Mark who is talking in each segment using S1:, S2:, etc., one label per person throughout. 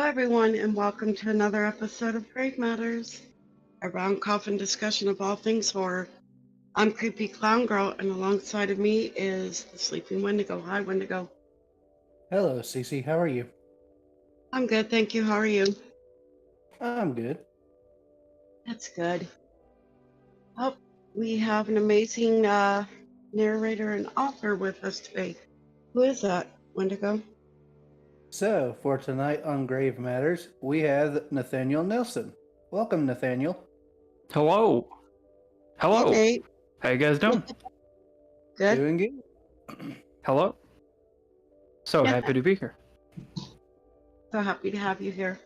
S1: everyone, and welcome to another episode of Grave Matters, a round coffin discussion of all things horror. I'm Creepy Clown Girl, and alongside of me is the Sleeping Wendigo. Hi, Wendigo.
S2: Hello, Cece. How are you?
S1: I'm good, thank you. How are you?
S2: I'm good.
S1: That's good. Oh, we have an amazing narrator and author with us today. Who is that, Wendigo?
S2: So, for tonight on Grave Matters, we have Nathaniel Nelson. Welcome, Nathaniel.
S3: Hello. Hello.
S1: Hey, Nate.
S3: How you guys doing?
S1: Good.
S2: Doing good.
S3: Hello. So happy to be here.
S1: So happy to have you here.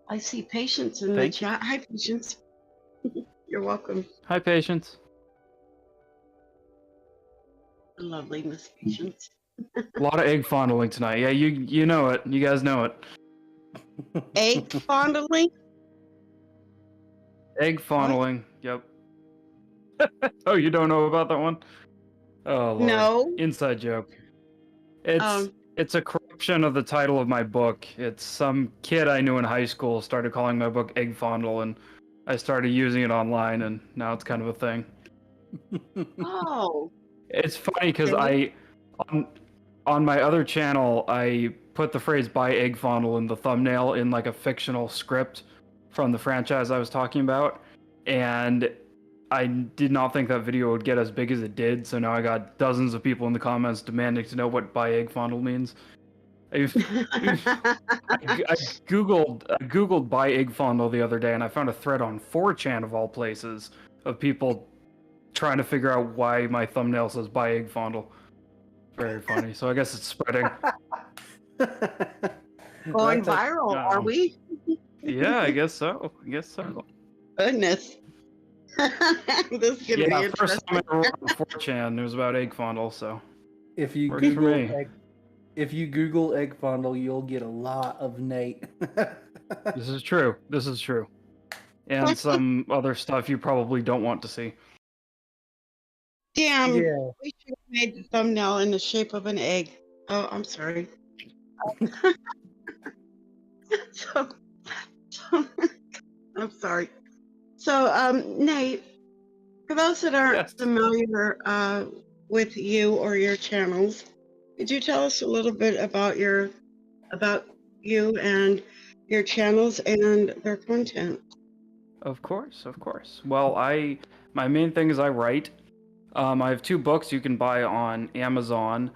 S1: I see Patience in the chat. Hi, Patience. You're welcome.
S3: Hi, Patience.
S1: Lovely Miss Patience.
S3: A lot of egg fondling tonight. Yeah, you know it. You guys know it.
S1: Egg fondling?
S3: Egg fondling. Yep. Oh, you don't know about that one? Oh, Lord.
S1: No.
S3: Inside joke. It's a corruption of the title of my book. It's some kid I knew in high school started calling my book Egg Fondle, and I started using it online, and now it's kind of a thing.
S1: Oh.
S3: It's funny because on my other channel, I put the phrase "buy egg fondle" in the thumbnail in like a fictional script from the franchise I was talking about, and I did not think that video would get as big as it did. So now I got dozens of people in the comments demanding to know what "buy egg fondle" means. I googled "buy egg fondle" the other day, and I found a thread on 4chan of all places of people trying to figure out why my thumbnail says "buy egg fondle." Very funny. So I guess it's spreading.
S1: Going viral, are we?
S3: Yeah, I guess so.
S1: Goodness. This is gonna be interesting.
S3: First time I ever wrote on 4chan, it was about egg fondle, so
S2: if you Google egg fondle, you'll get a lot of Nate.
S3: This is true. And some other stuff you probably don't want to see.
S1: Damn,
S2: yeah.
S1: We should have made the thumbnail in the shape of an egg. Oh, I'm sorry. I'm sorry. So, Nate, for those that aren't familiar with you or your channels, could you tell us a little bit about you and your channels and their content?
S3: Of course. Well, my main thing is I write. I have 2 books you can buy on Amazon.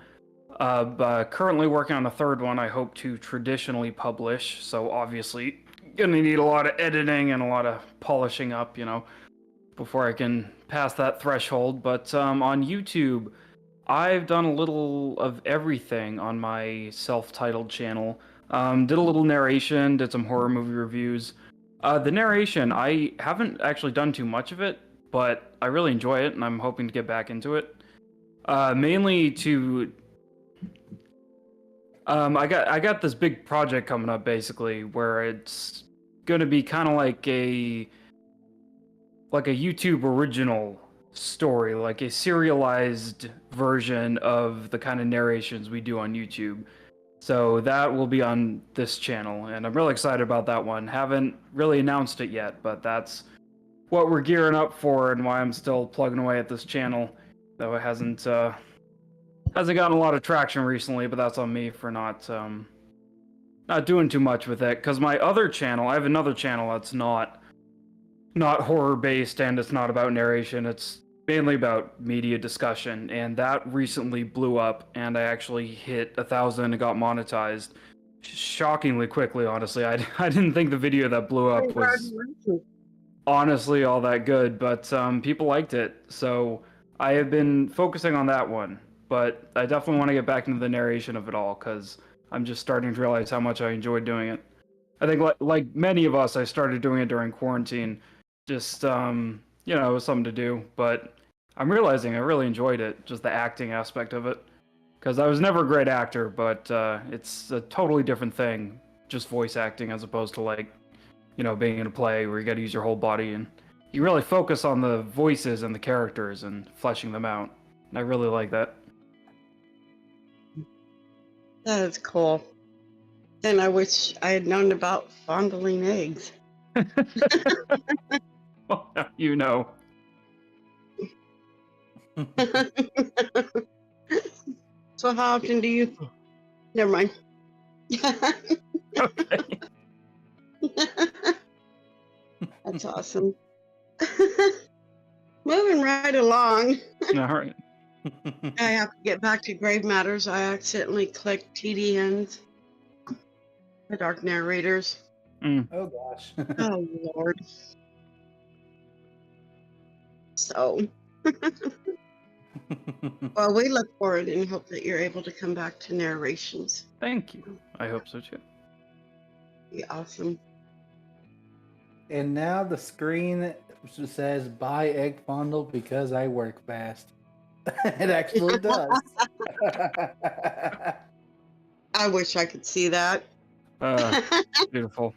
S3: Currently working on a third one I hope to traditionally publish, so obviously gonna need a lot of editing and a lot of polishing up, before I can pass that threshold. But on YouTube, I've done a little of everything on my self-titled channel. Did a little narration, did some horror movie reviews. The narration, I haven't actually done too much of it, but I really enjoy it, and I'm hoping to get back into it. Mainly to... I got this big project coming up, basically, where it's going to be kind of like a YouTube original story, like a serialized version of the kind of narrations we do on YouTube. So that will be on this channel, and I'm really excited about that one. Haven't really announced it yet, but that's what we're gearing up for and why I'm still plugging away at this channel, though it hasn't gotten a lot of traction recently, but that's on me for not doing too much with it. Because my other channel, I have another channel that's not horror based, and it's not about narration. It's mainly about media discussion, and that recently blew up, and I actually hit 1,000 and got monetized shockingly quickly. Honestly, I didn't think the video that blew up was honestly all that good, but people liked it, so I have been focusing on that one. But I definitely want to get back into the narration of it all, because I'm just starting to realize how much I enjoyed doing it. I think like many of us, I started doing it during quarantine, just it was something to do, but I'm realizing I really enjoyed it, just the acting aspect of it, because I was never a great actor, but it's a totally different thing, just voice acting, as opposed to being in a play where you got to use your whole body, and you really focus on the voices and the characters and fleshing them out. And I really like that.
S1: That is cool. And I wish I had known about fondling eggs.
S3: Well, now you know.
S1: So how often do you... Never mind.
S3: Okay.
S1: That's awesome. Moving right along.
S3: All right.
S1: I have to get back to Grave Matters. I accidentally clicked TDNs, the Dark Narrators.
S2: Oh gosh.
S1: Oh Lord. So, well, we look forward and hope that you're able to come back to narrations.
S3: Thank you. I hope so too.
S1: Be awesome.
S2: And now the screen says buy Eggfondler because I work fast. It actually does.
S1: I wish I could see that.
S3: Beautiful.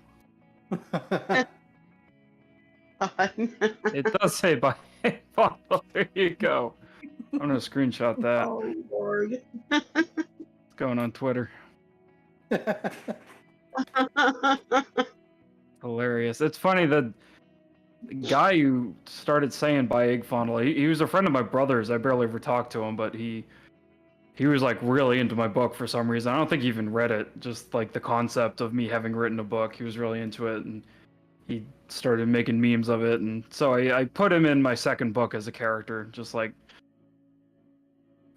S3: It does say by Eggfondler. There you go. I'm gonna screenshot that.
S1: Oh Lord.
S3: It's going on Twitter. Hilarious. It's funny that the guy who started saying by Eggfondler, he was a friend of my brother's. I barely ever talked to him, but he was like really into my book for some reason. I don't think he even read it. Just like the concept of me having written a book, he was really into it, and he started making memes of it. And so I put him in my second book as a character, just like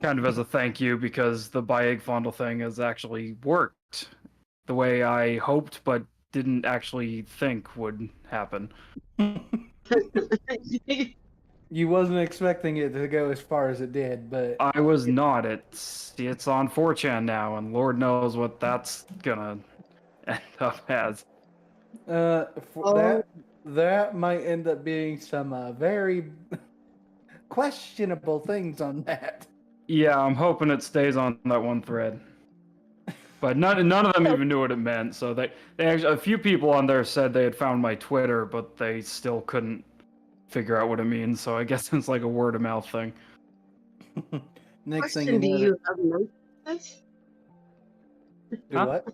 S3: kind of as a thank you, because the by Eggfondler thing has actually worked the way I hoped, but didn't actually think would happen.
S2: You wasn't expecting it to go as far as it did, but
S3: I was not. It's on 4chan now, and Lord knows what that's gonna end up as.
S2: That might end up being some very questionable things on that.
S3: Yeah, I'm hoping it stays on that one thread. But none of them even knew what it meant. So they actually, a few people on there said they had found my Twitter, but they still couldn't figure out what it means. So I guess it's like a word of mouth thing.
S2: Next
S1: Question,
S2: thing
S1: do
S2: you know,
S1: you have notes?
S2: do
S3: Huh?
S2: what?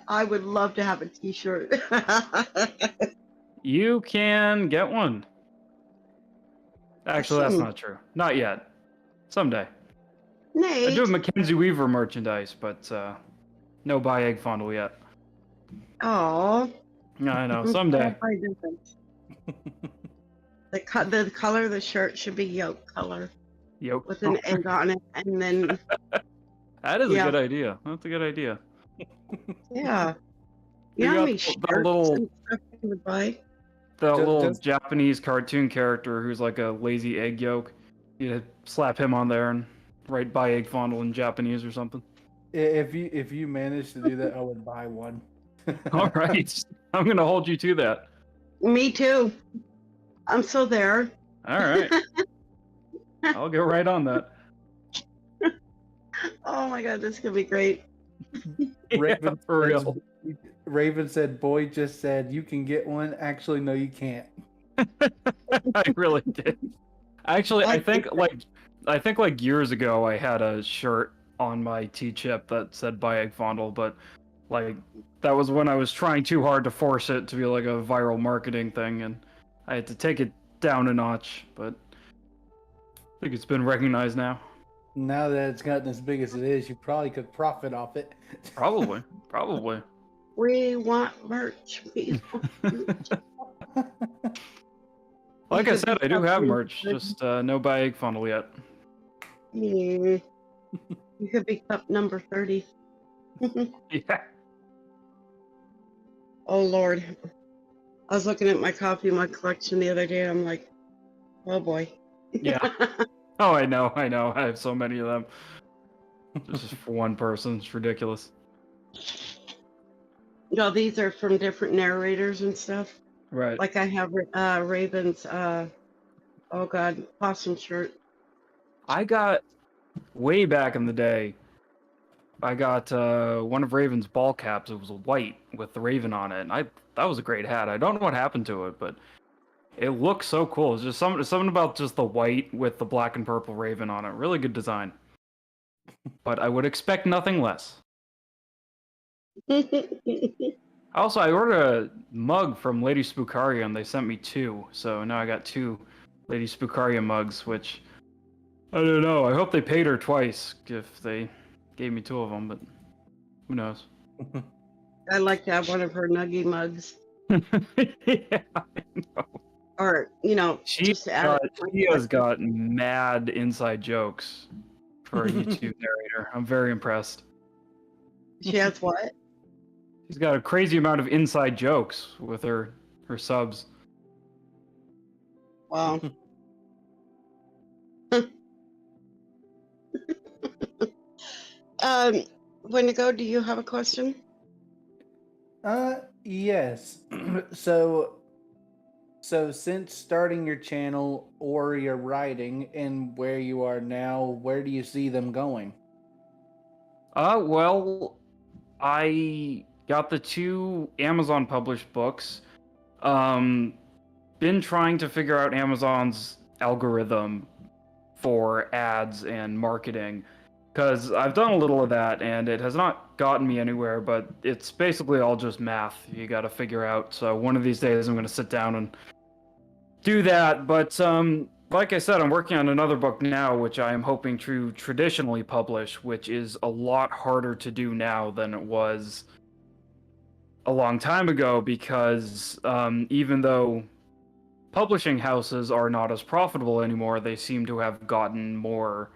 S1: I would love to have a t-shirt.
S3: You can get one. Actually, that's
S1: Awesome.
S3: not true. Not yet. Someday. I
S1: Nate.
S3: do have Mackenzie Weaver merchandise, but no by Eggfondler yet.
S1: Oh.
S3: I know. Someday.
S1: The color of the shirt should be yolk color
S3: Yep.
S1: with an egg on it, and then
S3: That is
S1: Yeah.
S3: a good idea. That's a good idea.
S1: yeah.
S3: You
S1: You know how
S3: got
S1: many
S3: the
S1: shirts
S3: little-
S1: and stuff you would buy?
S3: The little
S2: Just-
S3: Japanese cartoon character who's like a lazy egg yolk. You slap him on there and write by Eggfondler in Japanese or something.
S2: If you manage to do that, I would buy one.
S3: All right. I'm going to hold you to that.
S1: Me too. I'm so there.
S3: All right. I'll get right on that.
S1: Oh my god, this could be great.
S2: Raven
S3: Yeah, for real.
S2: Raven said, "Boy just said you can get one." Actually, no, you can't.
S3: I really did. Actually, I think like years ago I had a shirt on my T-chip that said by Eggfondler, but like that was when I was trying too hard to force it to be like a viral marketing thing, and I had to take it down a notch, but I think it's been recognized now.
S2: Now that it's gotten as big as it is, you probably could profit off it.
S3: Probably.
S1: We want merch. We want merch.
S3: Like I said, I do have merch, just no by Eggfondler yet.
S1: Yeah. You could be cup number 30.
S3: Yeah.
S1: Oh Lord. I was looking at my coffee in my collection the other day, and I'm like, oh boy.
S3: Yeah. Oh, I know. I have so many of them. Just for one person, it's ridiculous.
S1: No, these are from different narrators and stuff.
S3: Right.
S1: Like I have Raven's, oh god, possum shirt.
S3: I got way back in the day. I got one of Raven's ball caps. It was white with the Raven on it, and that was a great hat. I don't know what happened to it, but it looks so cool. It's just something about just the white with the black and purple Raven on it. Really good design. But I would expect nothing less. I ordered a mug from Lady Spookaria and they sent me 2, so now I got 2 Lady Spookaria mugs, which I don't know. I hope they paid her twice if they gave me 2 of them, but who knows?
S1: I'd like to have one of her nuggy mugs.
S3: Yeah, I know.
S1: Or, just add
S3: She has got mad inside jokes for a YouTube narrator. I'm very impressed.
S1: She has what?
S3: She's got a crazy amount of inside jokes with her subs.
S1: Wow. Wendigo, do you have a question?
S2: Yes. So since starting your channel or your writing and where you are now, where do you see them going?
S3: Well, I got the 2 Amazon published books. Been trying to figure out Amazon's algorithm for ads and marketing, because I've done a little of that and it has not gotten me anywhere, but it's basically all just math you got to figure out. So one of these days I'm going to sit down and do that. But like I said, I'm working on another book now, which I am hoping to traditionally publish, which is a lot harder to do now than it was a long time ago, because even though publishing houses are not as profitable anymore, they seem to have gotten more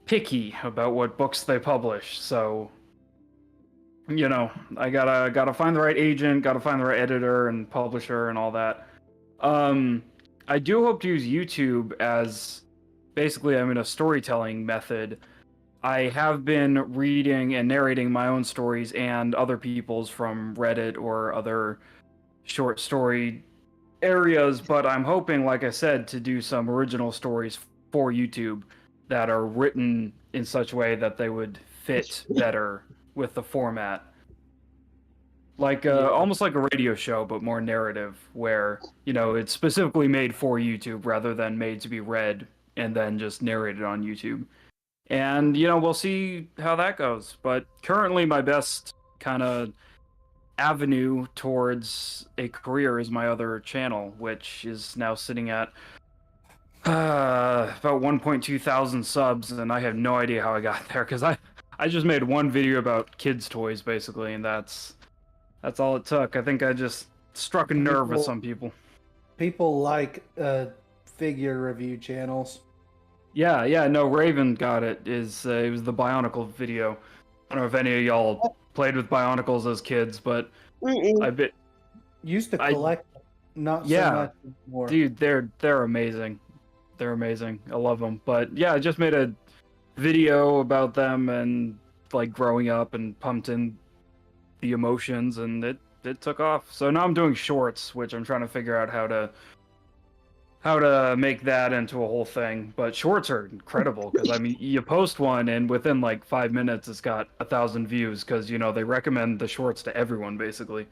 S3: picky about what books they publish. So, I gotta find the right agent, gotta find the right editor and publisher and all that. I do hope to use YouTube as basically, a storytelling method. I have been reading and narrating my own stories and other people's from Reddit or other short story areas, but I'm hoping, like I said, to do some original stories for YouTube that are written in such a way that they would fit better with the format. Like almost like a radio show, but more narrative, where, it's specifically made for YouTube rather than made to be read and then just narrated on YouTube. And, we'll see how that goes. But currently my best kind of avenue towards a career is my other channel, which is now sitting at about 1.2 thousand subs, and I have no idea how I got there, because I just made one video about kids' toys, basically, and that's all it took. I think I just struck a nerve with some people.
S2: People like figure review channels.
S3: Yeah, no, Raven got it. It was the Bionicle video. I don't know if any of y'all played with Bionicles as kids, but I bet
S2: used to collect, not so much anymore.
S3: Dude, they're amazing. They're amazing. I love them. But yeah, I just made a video about them and like growing up and pumped in the emotions, and it took off. So now I'm doing shorts, which I'm trying to figure out how to make that into a whole thing. But shorts are incredible, because you post one and within like 5 minutes it's got 1,000 views, because they recommend the shorts to everyone. Basically,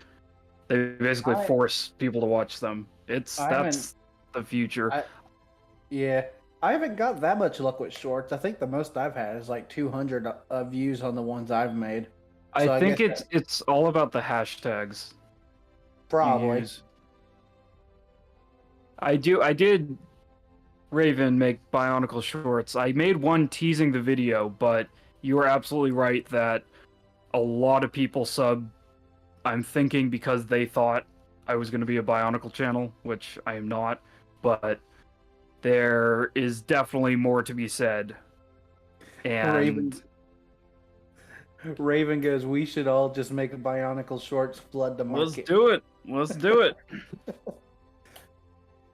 S3: they basically force people to watch them. That's the future.
S2: I haven't got that much luck with shorts. I think the most I've had is like 200 views on the ones I've made. So
S3: I think it's all about the hashtags.
S2: Probably.
S3: I did, Raven, make Bionicle shorts. I made one teasing the video, but you are absolutely right that a lot of people sub, I'm thinking, because they thought I was going to be a Bionicle channel, which I am not, but there is definitely more to be said. And
S2: Raven goes, we should all just make a Bionicle shorts, flood the market.
S3: Let's do it.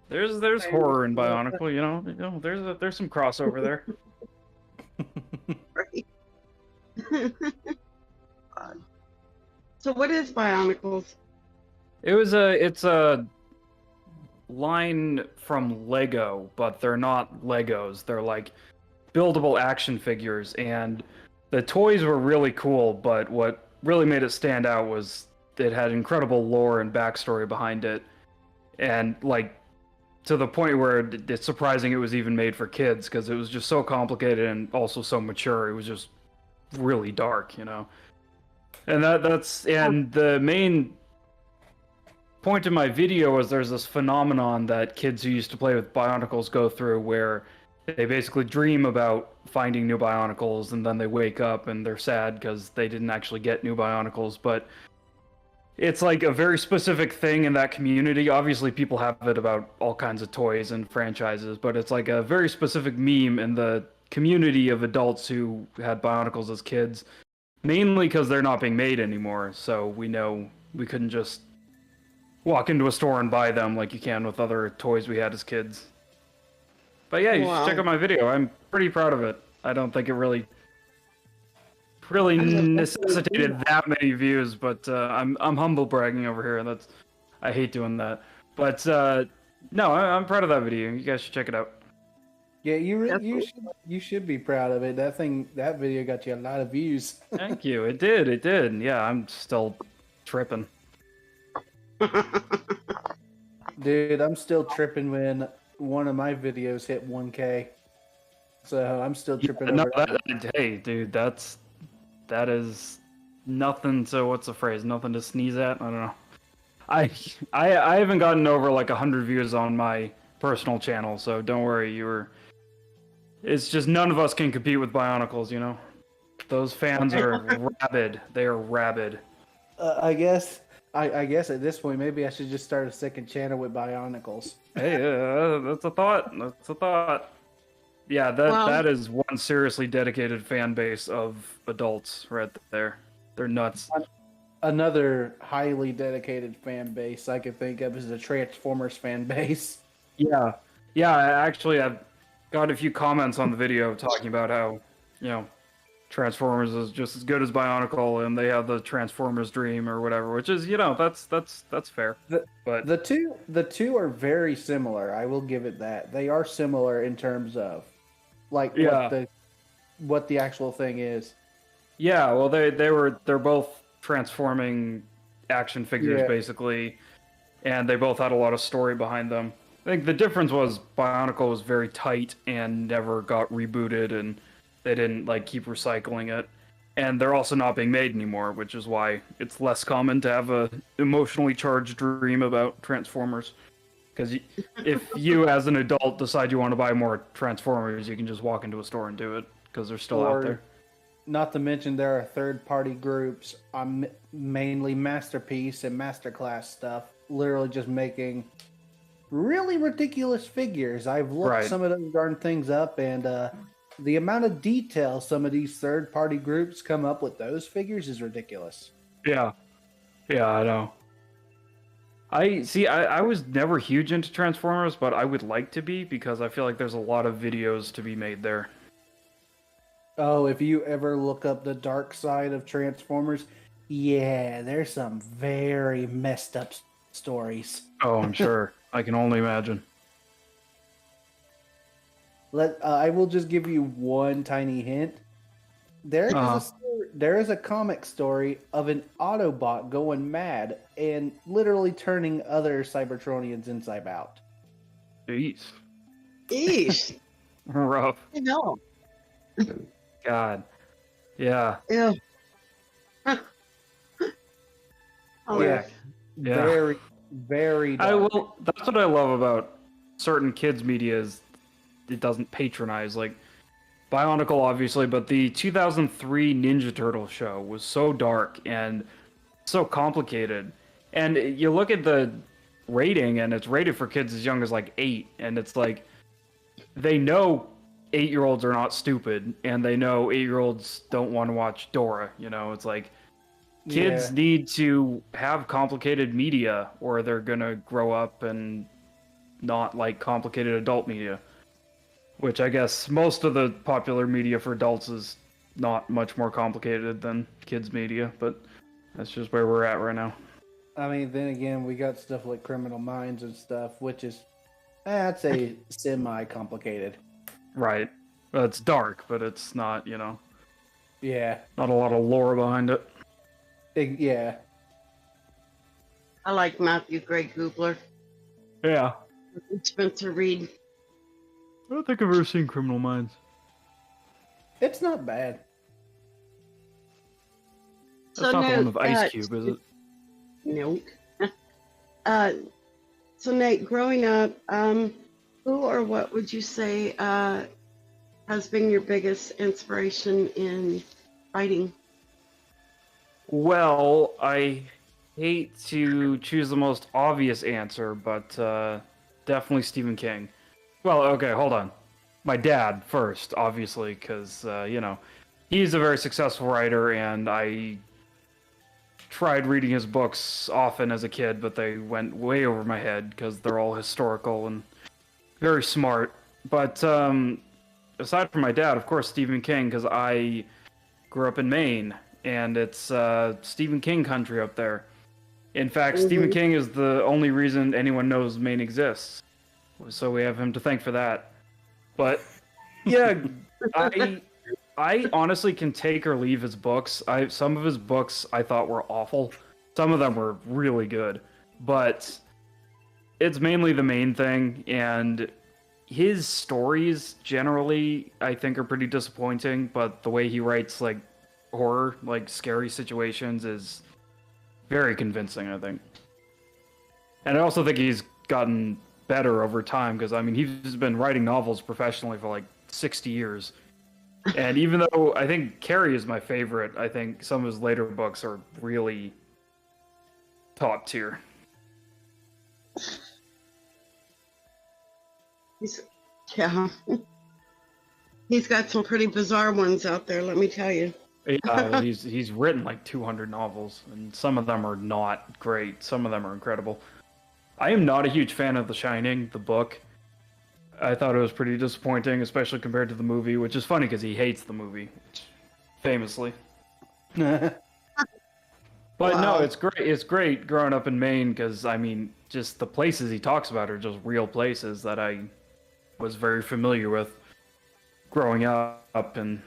S3: There's horror in Bionicle, there's some crossover there.
S1: Right. So what is Bionicles?
S3: It's a line from Lego, but they're not Legos. They're like buildable action figures, and the toys were really cool, but what really made it stand out was it had incredible lore and backstory behind it, and like to the point where it's surprising it was even made for kids, because it was just so complicated and also so mature. It was just really dark, And the main point of my video was there's this phenomenon that kids who used to play with Bionicles go through where they basically dream about finding new Bionicles and then they wake up and they're sad because they didn't actually get new Bionicles. But it's like a very specific thing in that community. Obviously, people have it about all kinds of toys and franchises, but it's like a very specific meme in the community of adults who had Bionicles as kids, mainly because they're not being made anymore. So we know we couldn't just walk into a store and buy them like you can with other toys we had as kids. But yeah, you should check out my video. I'm pretty proud of it. I don't think it really necessitated that many views, but I'm humble bragging over here. I hate doing that. But no, I'm proud of that video. You guys should check it out.
S2: Yeah, you should be proud of it. That video got you a lot of views.
S3: Thank you. It did. Yeah, I'm still tripping.
S2: Dude, I'm still tripping when one of my videos hit 1K. So I'm still tripping over that.
S3: Hey, dude, that is nothing to, what's the phrase? Nothing to sneeze at? I don't know. I haven't gotten over like 100 views on my personal channel, so don't worry. It's just none of us can compete with Bionicles, you know? Those fans are rabid. They are rabid.
S2: I guess at this point, maybe I should just start a second channel with Bionicles.
S3: Hey, that's a thought. Yeah, that is one seriously dedicated fan base of adults right there. They're nuts.
S2: Another highly dedicated fan base I could think of is the Transformers fan base.
S3: Yeah. I've got a few comments on the video talking about how, Transformers is just as good as Bionicle, and they have the Transformers dream or whatever, which is, that's fair. But
S2: the two are very similar. I will give it that. They are similar in terms of what the actual thing is.
S3: Yeah, well they're both transforming action figures basically, and they both had a lot of story behind them. I think the difference was Bionicle was very tight and never got rebooted, and they didn't keep recycling it. And they're also not being made anymore, which is why it's less common to have a emotionally charged dream about Transformers. Because if you, as an adult, decide you want to buy more Transformers, you can just walk into a store and do it, because they're still out there.
S2: Not to mention there are third-party groups, mainly Masterpiece and Masterclass stuff, literally just making really ridiculous figures. I've looked some of those darn things up, and the amount of detail some of these third-party groups come up with those figures is ridiculous.
S3: Yeah, I know. I was never huge into Transformers, but I would like to be, because I feel like there's a lot of videos to be made there.
S2: Oh, if you ever look up the dark side of Transformers, yeah, there's some very messed up stories.
S3: Oh, I'm sure. I can only imagine.
S2: I will just give you one tiny hint. There is a comic story of an Autobot going mad and literally turning other Cybertronians inside out.
S1: Jeez.
S3: Rough.
S1: I know.
S3: God. Yeah.
S1: Yeah.
S2: Yeah. Very, very dark.
S3: That's what I love about certain kids' media is it doesn't patronize. Like, Bionicle, obviously, but the 2003 Ninja Turtle show was so dark and so complicated. And you look at the rating, and it's rated for kids as young as 8, and it's like, they know 8-year-olds are not stupid, and they know 8-year-olds don't want to watch Dora. It's like, kids need to have complicated media, or they're gonna grow up and not like complicated adult media. Which I guess most of the popular media for adults is not much more complicated than kids' media, but that's just where we're at right now.
S2: I mean, then again, we got stuff like Criminal Minds and stuff, which is, I'd say, semi-complicated.
S3: Right. Well, it's dark, but it's not,
S2: Yeah.
S3: Not a lot of lore behind it.
S2: Yeah.
S1: I like Matthew Gray Goobler.
S3: Yeah.
S1: Spencer Reed.
S3: I don't think I've ever seen Criminal Minds.
S2: It's not bad.
S3: That's not the one with Ice Cube, is it?
S1: Nope. So Nate, growing up, who or what would you say has been your biggest inspiration in writing?
S3: Well, I hate to choose the most obvious answer, but definitely Stephen King. Well, okay, hold on. My dad first, obviously, because, he's a very successful writer, and I tried reading his books often as a kid, but they went way over my head because they're all historical and very smart. But aside from my dad, of course, Stephen King, because I grew up in Maine, and it's Stephen King country up there. In fact, Stephen King is the only reason anyone knows Maine exists. So we have him to thank for that. But yeah, I honestly can take or leave his books. Some of his books I thought were awful. Some of them were really good. But it's mainly the main thing, and his stories generally I think are pretty disappointing, but the way he writes like horror, like scary situations, is very convincing, I think. And I also think he's gotten better over time, because I mean he's been writing novels professionally for like 60 years. And even though I think Carrie is my favorite, I think some of his later books are really top tier.
S1: Yeah. He's got some pretty bizarre ones out there, let me tell you.
S3: Yeah, he's written like 200 novels, and some of them are not great. Some of them are incredible. I am not a huge fan of The Shining, the book. I thought it was pretty disappointing, especially compared to the movie, which is funny because he hates the movie, famously. But
S1: Wow.
S3: no, it's great. It's great growing up in Maine because, I mean, just the places he talks about are just real places that I was very familiar with growing up. And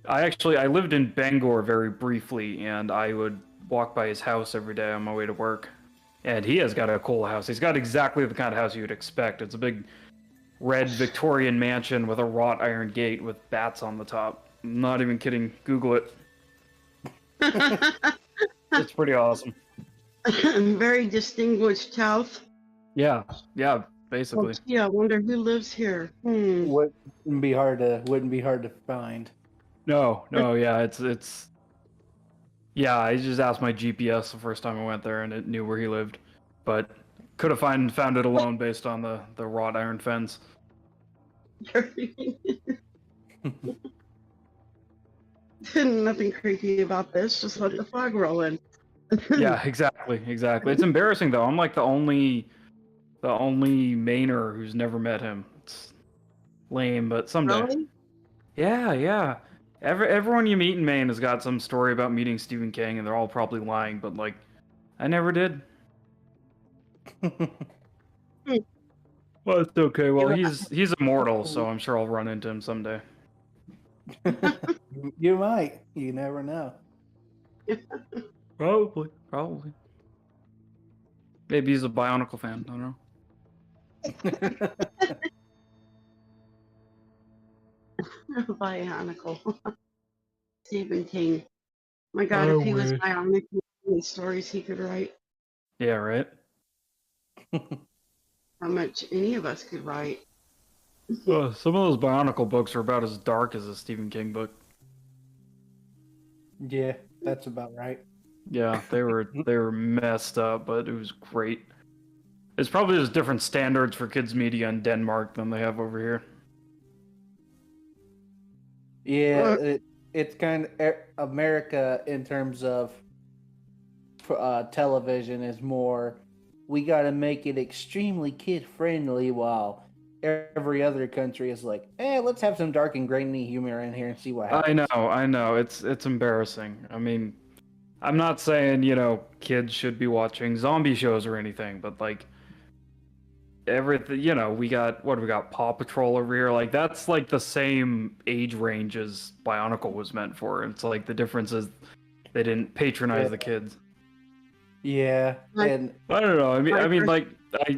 S3: I lived in Bangor very briefly, and I would walk by his house every day on my way to work. And he has got a cool house. He's got exactly the kind of house you would expect. It's a big red Victorian mansion with a wrought iron gate with bats on the top. I'm not even kidding. Google it. It's pretty awesome.
S1: Very distinguished house.
S3: Yeah, basically.
S1: Oh, yeah, I wonder who lives here.
S2: Wouldn't be hard to find.
S3: No, yeah, it's yeah, I just asked my GPS the first time I went there, and it knew where he lived, but could have found it alone based on the wrought iron fence.
S1: Nothing creepy about this. Just let the fog roll in.
S3: Yeah, exactly. It's embarrassing though. I'm like the only Mainer who's never met him. It's lame, but someday.
S1: Really?
S3: Yeah. Everyone you meet in Maine has got some story about meeting Stephen King, and they're all probably lying, but like, I never did. Well, it's okay. Well, he's immortal, so I'm sure I'll run into him someday.
S2: You might. You never know.
S3: Probably. Maybe he's a Bionicle fan. I don't know.
S1: Bionicle. Stephen King. My God, if he was bionic, how many stories he could write.
S3: Yeah, right.
S1: How much any of us could write.
S3: Some of those Bionicle books are about as dark as a Stephen King book.
S2: Yeah, that's about right.
S3: Yeah, they were messed up, but it was great. It's probably just different standards for kids media in Denmark than they have over here.
S2: Yeah, it's kind of America in terms of television is more. We got to make it extremely kid friendly, while every other country is like, let's have some dark and grainy humor in here and see what happens.
S3: I know. It's embarrassing. I mean, I'm not saying, kids should be watching zombie shows or anything, but like everything, we got Paw Patrol over here. Like that's like the same age range as Bionicle was meant for. It's like the difference is they didn't patronize the kids.
S2: Yeah, and
S3: I don't know. I mean, like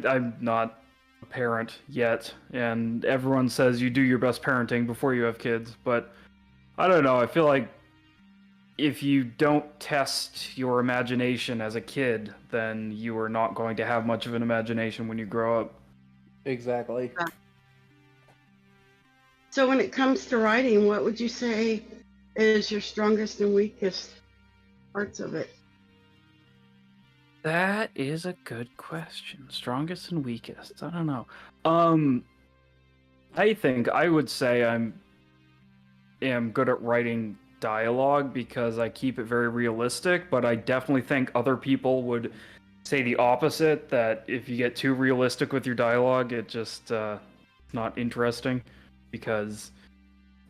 S3: I'm not a parent yet, and everyone says you do your best parenting before you have kids, but I don't know. I feel like if you don't test your imagination as a kid, then you are not going to have much of an imagination when you grow up.
S2: Exactly.
S1: So when it comes to writing, what would you say is your strongest and weakest parts of it?
S3: That is a good question. Strongest and weakest. I don't know. I think I would say am good at writing dialogue because I keep it very realistic, but I definitely think other people would say the opposite, that if you get too realistic with your dialogue, it just not interesting, because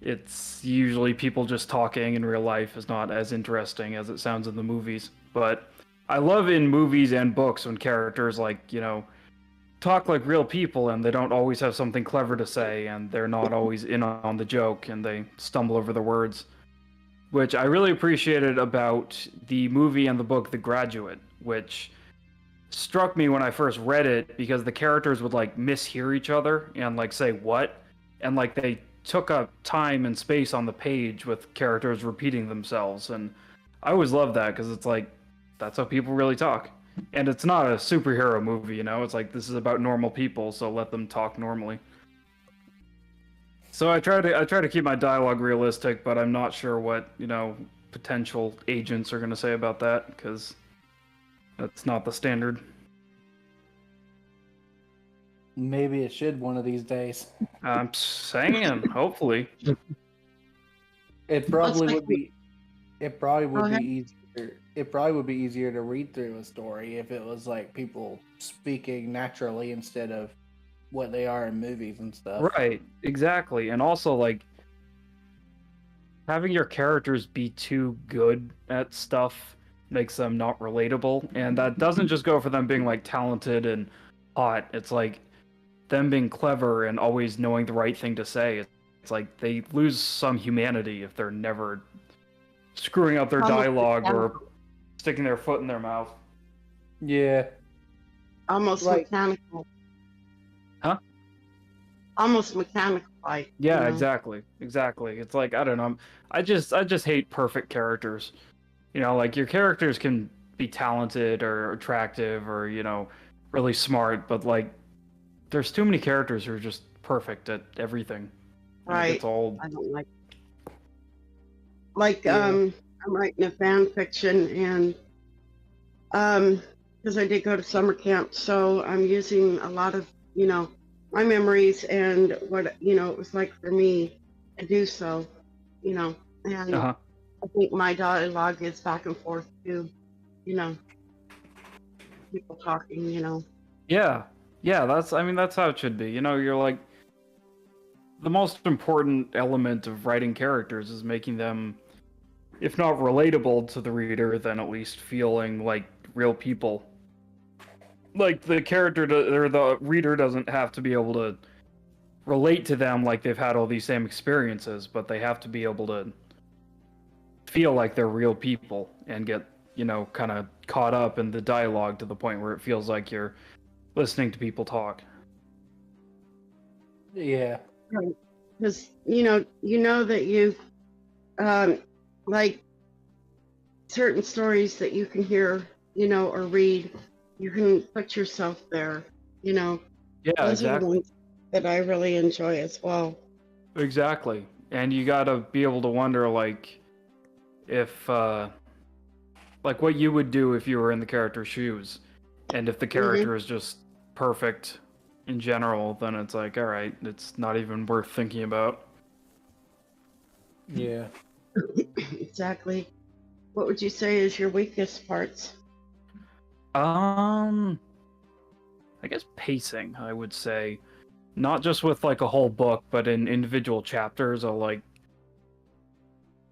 S3: it's usually people just talking in real life is not as interesting as it sounds in the movies. But I love in movies and books when characters, like, talk like real people and they don't always have something clever to say and they're not always in on the joke and they stumble over the words, which I really appreciated about the movie and the book The Graduate, which struck me when I first read it because the characters would like mishear each other and like say what, and like they took up time and space on the page with characters repeating themselves, and I always love that because it's like that's how people really talk. And it's not a superhero movie, it's like this is about normal people, so let them talk normally. So I try to keep my dialogue realistic, but I'm not sure what, potential agents are going to say about that, because that's not the standard.
S2: Maybe it should one of these days.
S3: I'm saying, hopefully.
S2: It probably would be. It probably would
S1: Okay.
S2: be easier. It probably would be easier to read through a story if it was like people speaking naturally instead of what they are in movies and stuff.
S3: Right, exactly. And also, like, having your characters be too good at stuff makes them not relatable. And that doesn't just go for them being, like, talented and hot. It's like them being clever and always knowing the right thing to say. It's like they lose some humanity if they're never screwing up their dialogue or sticking their foot in their mouth.
S2: Yeah.
S1: Almost
S2: Like-
S1: mechanical.
S3: Huh?
S1: Almost mechanical, like.
S3: Yeah, exactly. It's like, I don't know. I just hate perfect characters. Like your characters can be talented or attractive or, really smart, but like there's too many characters who are just perfect at everything.
S1: Right.
S3: It's old.
S1: I don't like. Like, I'm writing a fan fiction, and because I did go to summer camp, so I'm using a lot of, my memories and what, it was like for me to do so, and
S3: Uh-huh.
S1: I think my dialogue is back and forth to, people talking,
S3: Yeah, that's how it should be. You're like, the most important element of writing characters is making them, if not relatable to the reader, then at least feeling like real people. Like the character or the reader doesn't have to be able to relate to them like they've had all these same experiences, but they have to be able to feel like they're real people and get, kind of caught up in the dialogue to the point where it feels like you're listening to people talk.
S2: Yeah.
S1: because that you like certain stories that you can hear, or read, you can put yourself there,
S3: Yeah,
S1: those are the
S3: exactly.
S1: ones that I really enjoy as well.
S3: Exactly. And you gotta be able to wonder, like, if, like, what you would do if you were in the character's shoes. And if the character is just perfect in general, then it's like, all right, it's not even worth thinking about.
S2: Yeah.
S1: Exactly. What would you say is your weakest parts?
S3: I guess pacing, I would say. Not just with, like, a whole book, but in individual chapters, I'll, like,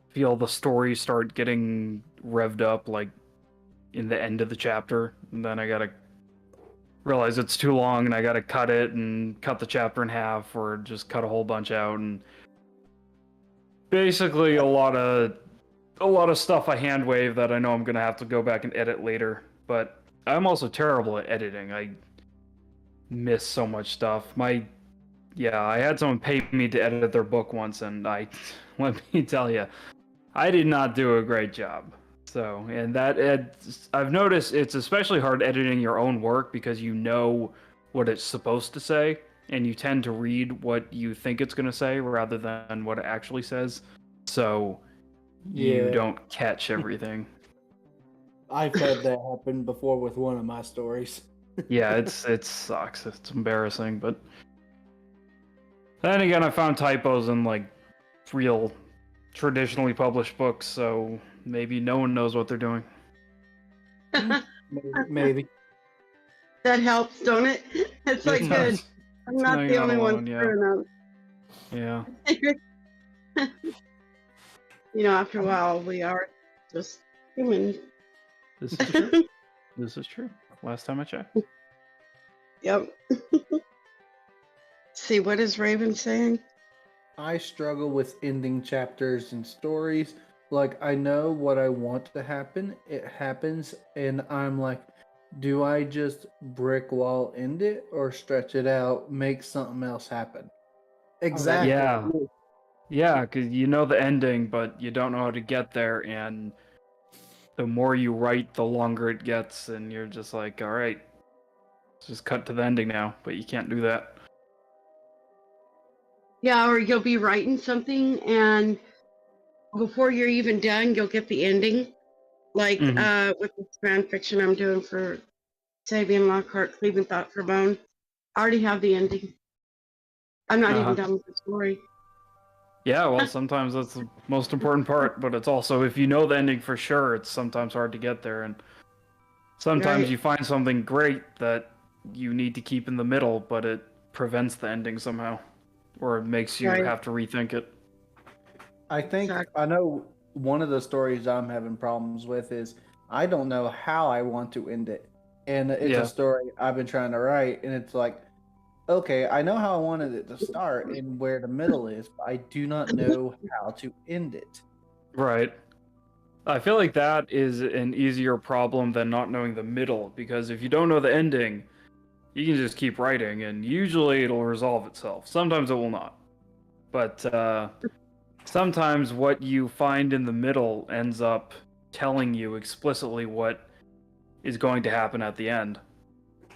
S3: feel the story start getting revved up, like, in the end of the chapter, and then I gotta realize it's too long and I gotta cut it and cut the chapter in half or just cut a whole bunch out, and basically a lot of stuff I hand wave that I know I'm gonna have to go back and edit later. But I'm also terrible at editing. I miss so much stuff. I had someone pay me to edit their book once, and let me tell you, I did not do a great job. So, and I've noticed it's especially hard editing your own work because you know what it's supposed to say, and you tend to read what you think it's going to say rather than what it actually says. So, you don't catch everything.
S2: I've had that happen before with one of my stories.
S3: Yeah, it sucks. It's embarrassing, but then again, I found typos in like real traditionally published books, so maybe no one knows what they're doing.
S2: Maybe.
S1: That helps, don't it? It's like good. I'm not the only one screwing up.
S3: Yeah.
S1: You know, after a while, we are just human.
S3: This is true. This is true. Last time I checked.
S1: Yep. See, what is Raven saying?
S2: I struggle with ending chapters and stories. Like, I know what I want to happen. It happens, and I'm like, do I just brick wall end it or stretch it out, make something else happen? Exactly.
S3: Yeah. Yeah, because you know the ending, but you don't know how to get there, and the more you write, the longer it gets, and you're just like, all right, let's just cut to the ending now, but you can't do that.
S1: Yeah, or you'll be writing something, and before you're even done, you'll get the ending. Like with this fan fiction I'm doing for Sabian Lockhart, Cleaving Thought for Bone. I already have the ending. I'm not even done with the story.
S3: Yeah, well, sometimes that's the most important part, but it's also, if you know the ending for sure, it's sometimes hard to get there, and sometimes you find something great that you need to keep in the middle, but it prevents the ending somehow, or it makes you have to rethink it.
S2: I think I know one of the stories I'm having problems with is I don't know how I want to end it. And it's a story I've been trying to write, and it's like, okay, I know how I wanted it to start and where the middle is, but I do not know how to end it.
S3: Right. I feel like that is an easier problem than not knowing the middle, because if you don't know the ending, you can just keep writing, and usually it'll resolve itself. Sometimes it will not. But sometimes what you find in the middle ends up telling you explicitly what is going to happen at the end.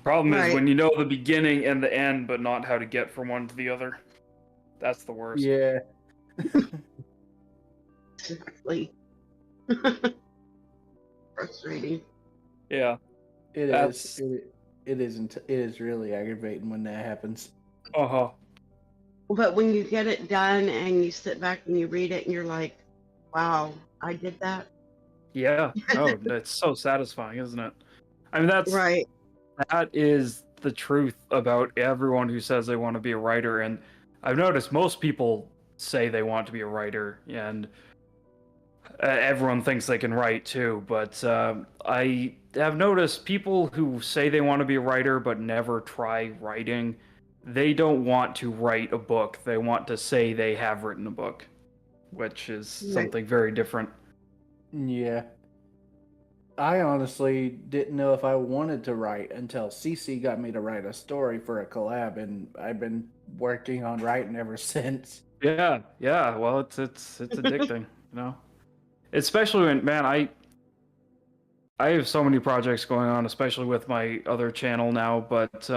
S3: Problem is when you know the beginning and the end, but not how to get from one to the other. That's the worst.
S2: Yeah.
S1: Frustrating.
S3: Yeah.
S2: It is. It isn't. It is really aggravating when that happens.
S1: But when you get it done and you sit back and you read it and you're like, wow, I did that.
S3: Yeah. Oh, that's so satisfying, isn't it? I mean, that is the truth about everyone who says they want to be a writer. And I've noticed most people say they want to be a writer, and everyone thinks they can write too. But I have noticed people who say they want to be a writer but never try writing, they don't want to write a book. They want to say they have written a book, which is something very different.
S2: Yeah. I honestly didn't know if I wanted to write until CC got me to write a story for a collab, and I've been working on writing ever since.
S3: Yeah. Well, it's addicting, you know. Especially when, man, I have so many projects going on, especially with my other channel now, but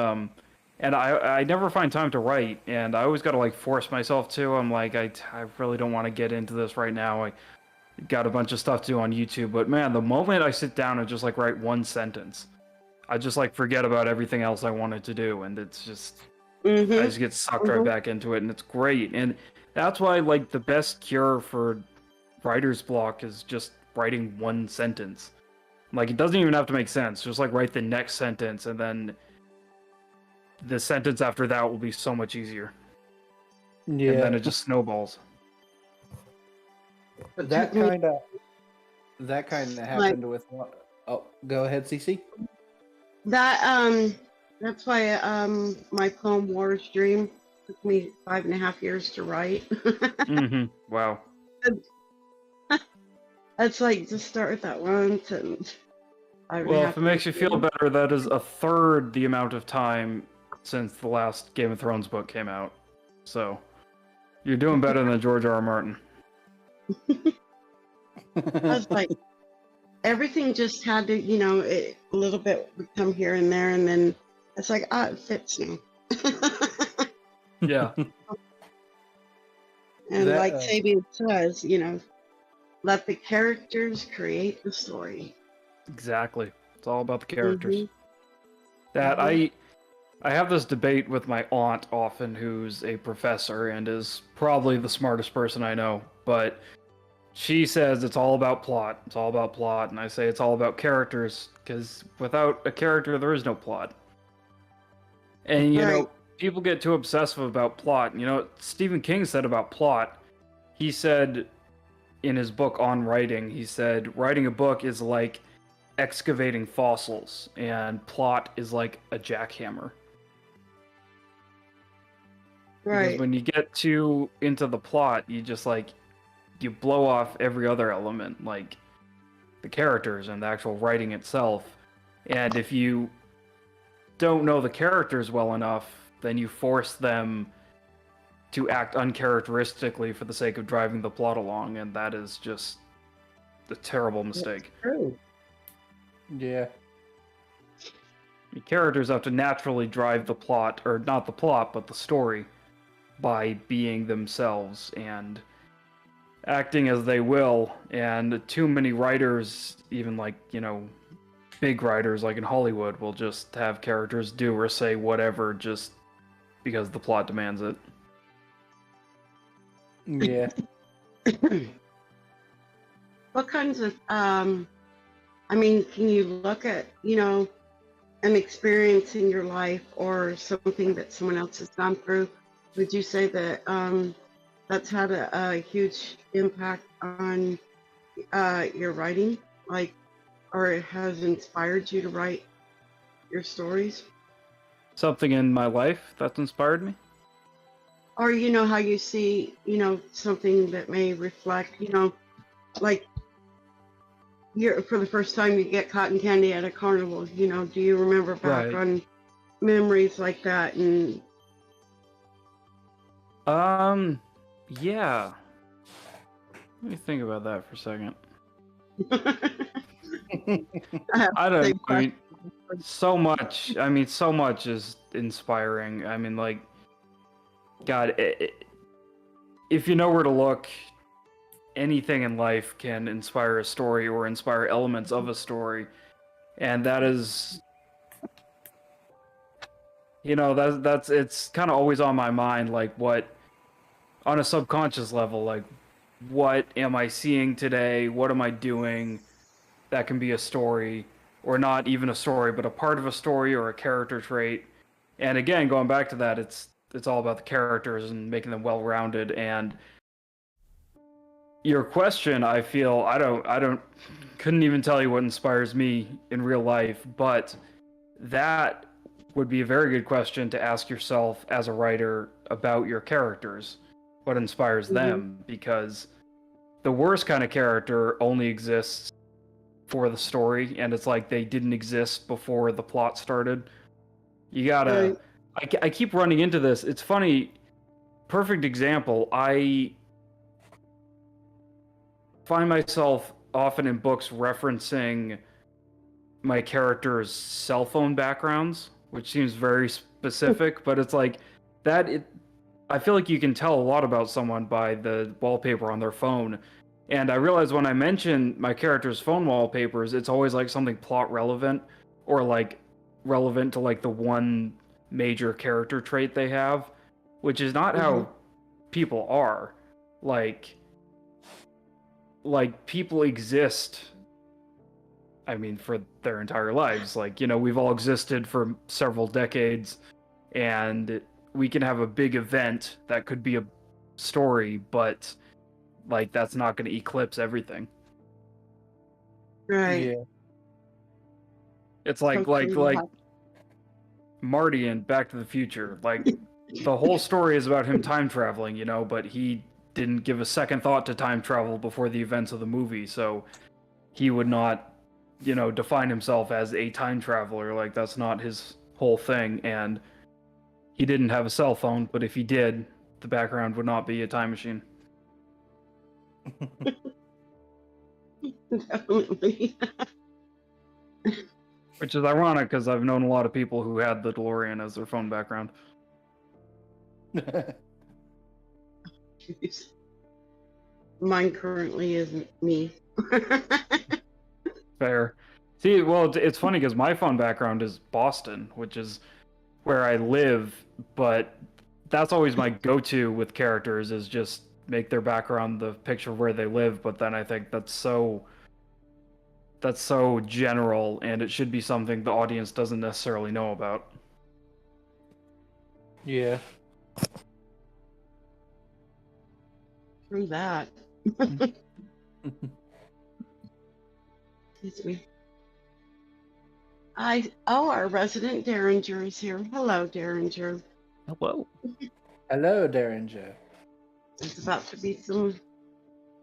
S3: and I never find time to write, and I always got to like force myself to. I'm like, I really don't want to get into this right now. I got a bunch of stuff to do on YouTube, but man, the moment I sit down and just like write one sentence, I just like forget about everything else I wanted to do, and it's just I just get sucked right back into it, and it's great. And that's why like the best cure for writer's block is just writing one sentence. Like, it doesn't even have to make sense. Just like write the next sentence, and then the sentence after that will be so much easier.
S2: Yeah.
S3: And then it just snowballs.
S2: That kind of happened with what? Oh, go ahead, CC.
S1: That's why my poem War's Dream took me 5.5 years to write.
S3: Wow.
S1: It's like, just start with that one sentence.
S3: Well, if it makes you feel better, that is a third the amount of time since the last Game of Thrones book came out. So, you're doing better than George R.R. Martin.
S1: I was like, everything just had to, a little bit would come here and there, and then it's like, it fits now.
S3: Yeah.
S1: And like Sabian says, let the characters create the story.
S3: Exactly. It's all about the characters.
S1: Mm-hmm.
S3: That I have this debate with my aunt often, who's a professor and is probably the smartest person I know, but she says it's all about plot. It's all about plot, and I say it's all about characters, because without a character, there is no plot. And, you know, people get too obsessive about plot. You know, Stephen King said about plot, he said in his book On Writing, he said, writing a book is like excavating fossils, and plot is like a jackhammer.
S1: Right.
S3: Because when you get too into the plot, you just like, you blow off every other element, like the characters and the actual writing itself. And if you don't know the characters well enough, then you force them to act uncharacteristically for the sake of driving the plot along, and that is just a terrible mistake.
S1: That's true.
S2: Yeah.
S3: The characters have to naturally drive the plot, or not the plot, but the story, by being themselves and acting as they will. And too many writers, even like, you know, big writers like in Hollywood, will just have characters do or say whatever just because the plot demands it.
S2: Yeah.
S1: What kinds of, can you look at, an experience in your life or something that someone else has gone through? Would you say that that's had a huge impact on your writing, or it has inspired you to write your stories?
S3: Something in my life that's inspired me?
S1: Or, how you see, something that may reflect, like for the first time you get cotton candy at a carnival, do you remember back on memories like that? And
S3: yeah. Let me think about that for a second. So much is inspiring. I mean, like, God, if you know where to look, anything in life can inspire a story or inspire elements of a story. And that is, that's it's kind of always on my mind, like, what, on a subconscious level, like, what am I seeing today? What am I doing? That can be a story, or not even a story, but a part of a story or a character trait. And again, going back to that, it's all about the characters and making them well-rounded. And your question, I feel, couldn't even tell you what inspires me in real life, but that would be a very good question to ask yourself as a writer about your characters. What inspires them? Because the worst kind of character only exists for the story, and it's like they didn't exist before the plot started. You gotta... I keep running into this. It's funny. Perfect example. I find myself often in books referencing my characters' cell phone backgrounds, which seems very specific, but it's like that. I feel like you can tell a lot about someone by the wallpaper on their phone. And I realize when I mention my character's phone wallpapers, it's always like something plot relevant, or like relevant to like the one major character trait they have, which is not how people are. Like people exist, I mean, for their entire lives. Like, we've all existed for several decades, and we can have a big event that could be a story, but like that's not going to eclipse everything.
S1: Right.
S2: Yeah.
S3: It's like Marty in Back to the Future. Like, the whole story is about him time traveling, but he didn't give a second thought to time travel before the events of the movie, so he would not, define himself as a time traveler. Like, that's not his whole thing. And he didn't have a cell phone, but if he did, the background would not be a time machine.
S1: Definitely.
S3: Which is ironic because I've known a lot of people who had the DeLorean as their phone background.
S1: Mine currently isn't me.
S3: Fair. See, well, it's funny because my phone background is Boston, which is where I live, but that's always my go-to with characters is just make their background the picture of where they live, but then I think that's so general and it should be something the audience doesn't necessarily know about.
S2: Yeah.
S1: Through that. Excuse me. Our resident Derringer is here. Hello, Derringer.
S3: Hello.
S2: Hello, Derringer.
S1: It's about to be some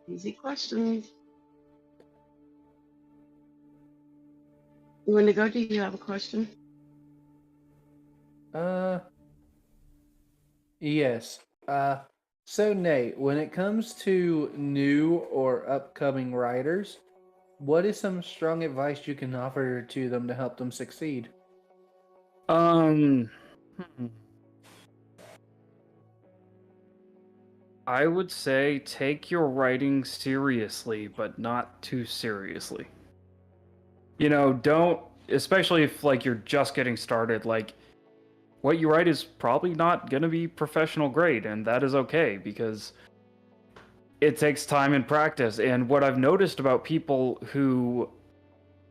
S1: easy questions. Wendigo, do you have a question?
S2: Yes. So Nate, when it comes to new or upcoming writers, what is some strong advice you can offer to them to help them succeed?
S3: I would say take your writing seriously, but not too seriously. You know, don't, especially if like you're just getting started, like what you write is probably not going to be professional grade, and that is okay because it takes time and practice. And what I've noticed about people who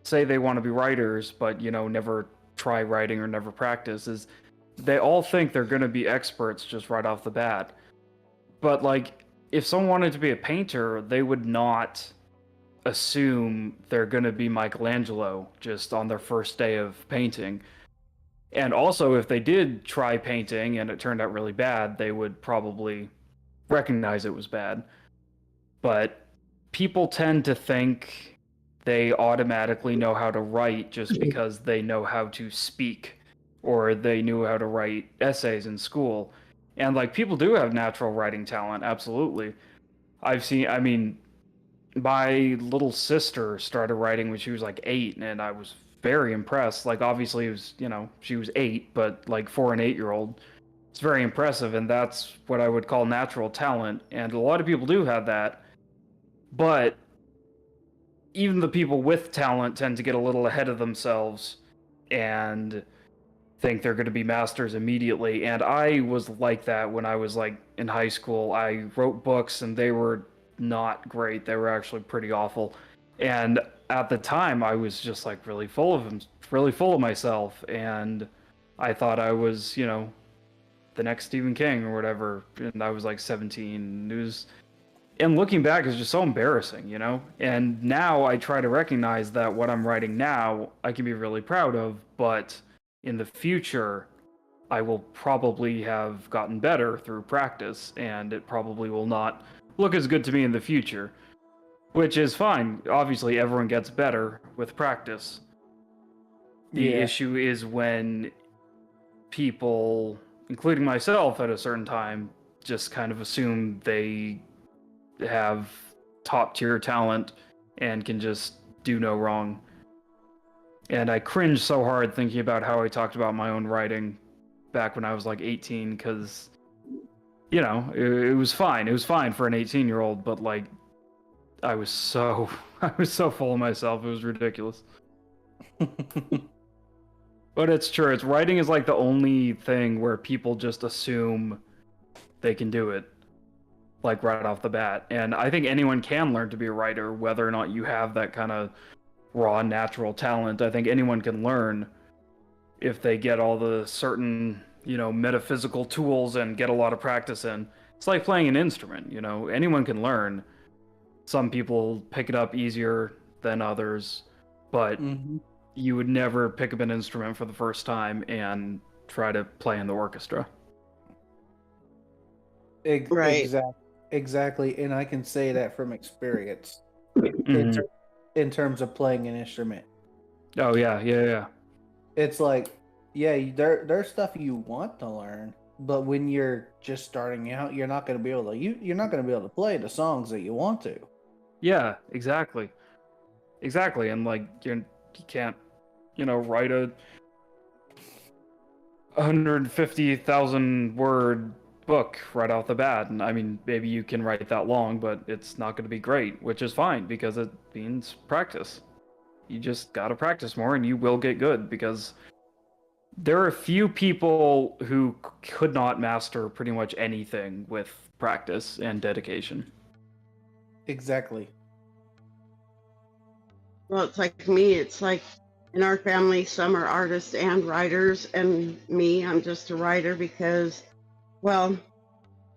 S3: say they want to be writers, but, you know, never try writing or never practice is they all think they're going to be experts just right off the bat. But, like, if someone wanted to be a painter, they would not assume they're going to be Michelangelo just on their first day of painting. And also, if they did try painting and it turned out really bad, they would probably recognize it was bad. But people tend to think they automatically know how to write just because they know how to speak or they knew how to write essays in school. And like people do have natural writing talent, absolutely. I mean, my little sister started writing when she was like 8 and I was very impressed. Like obviously it was, you know, she was 8, but like for an 8-year-old, it's very impressive, and that's what I would call natural talent. And a lot of people do have that, but even the people with talent tend to get a little ahead of themselves and think they're going to be masters immediately. And I was like that when I was like in high school. I wrote books and they were not great. They were actually pretty awful. And at the time I was just like really full of myself, and I thought I was, you know, the next Stephen King or whatever, and I was like 17. And looking back is just so embarrassing, you know? And now I try to recognize that what I'm writing now I can be really proud of, but in the future I will probably have gotten better through practice, and it probably will not look as good to me in the future, which is fine. Obviously everyone gets better with practice. The issue is when people, including myself at a certain time, just kind of assume they have top tier talent and can just do no wrong. And I cringe so hard thinking about how I talked about my own writing back when I was like 18, because, you know, it was fine. It was fine for an 18-year-old, but like I was so full of myself. It was ridiculous. But it's true. It's writing is like the only thing where people just assume they can do it, like right off the bat. And I think anyone can learn to be a writer, whether or not you have that kind of raw natural talent. I think anyone can learn if they get all the certain, you know, metaphysical tools and get a lot of practice in. It's like playing an instrument, you know, anyone can learn. Some people pick it up easier than others, but you would never pick up an instrument for the first time and try to play in the orchestra.
S1: Right.
S2: Exactly, and I can say that from experience in terms of playing an instrument.
S3: Oh yeah.
S2: It's like, yeah, there's stuff you want to learn, but when you're just starting out, you're not going to be able to play the songs that you want to.
S3: Yeah, exactly. Exactly, and like you can't, write a 150,000 word book right off the bat. And I mean, maybe you can write that long, but it's not going to be great, which is fine because it means practice. You just got to practice more and you will get good, because there are a few people who could not master pretty much anything with practice and dedication.
S2: Exactly.
S1: Well, it's like me. It's like in our family, some are artists and writers, and me, I'm just a writer because, well,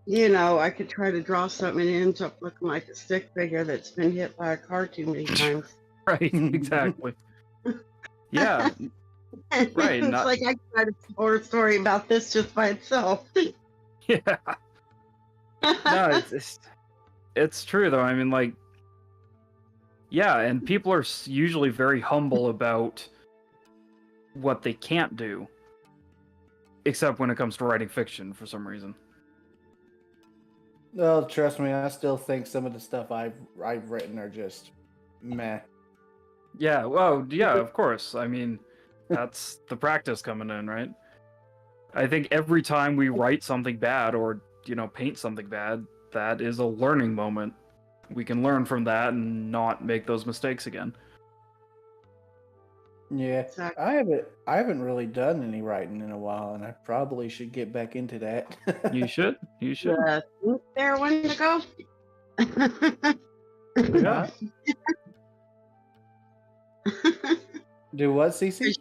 S1: I could try to draw something and it ends up looking like a stick figure that's been hit by a car too many times.
S3: Right, exactly. Yeah, right.
S1: It's like I could write a horror story about this just by itself.
S3: Yeah. No, it's true though. I mean, like, yeah, and people are usually very humble about what they can't do, except when it comes to writing fiction for some reason.
S2: Well, trust me, I still think some of the stuff I've written are just meh.
S3: Yeah, well, yeah, of course. I mean, that's the practice coming in, right? I think every time we write something bad or, paint something bad, that is a learning moment. We can learn from that and not make those mistakes again.
S2: Yeah,
S1: Exactly.
S2: I haven't really done any writing in a while, and I probably should get back into that.
S3: You should. You should.
S1: There, Wendigo.
S3: Yeah.
S2: Do what, Cece?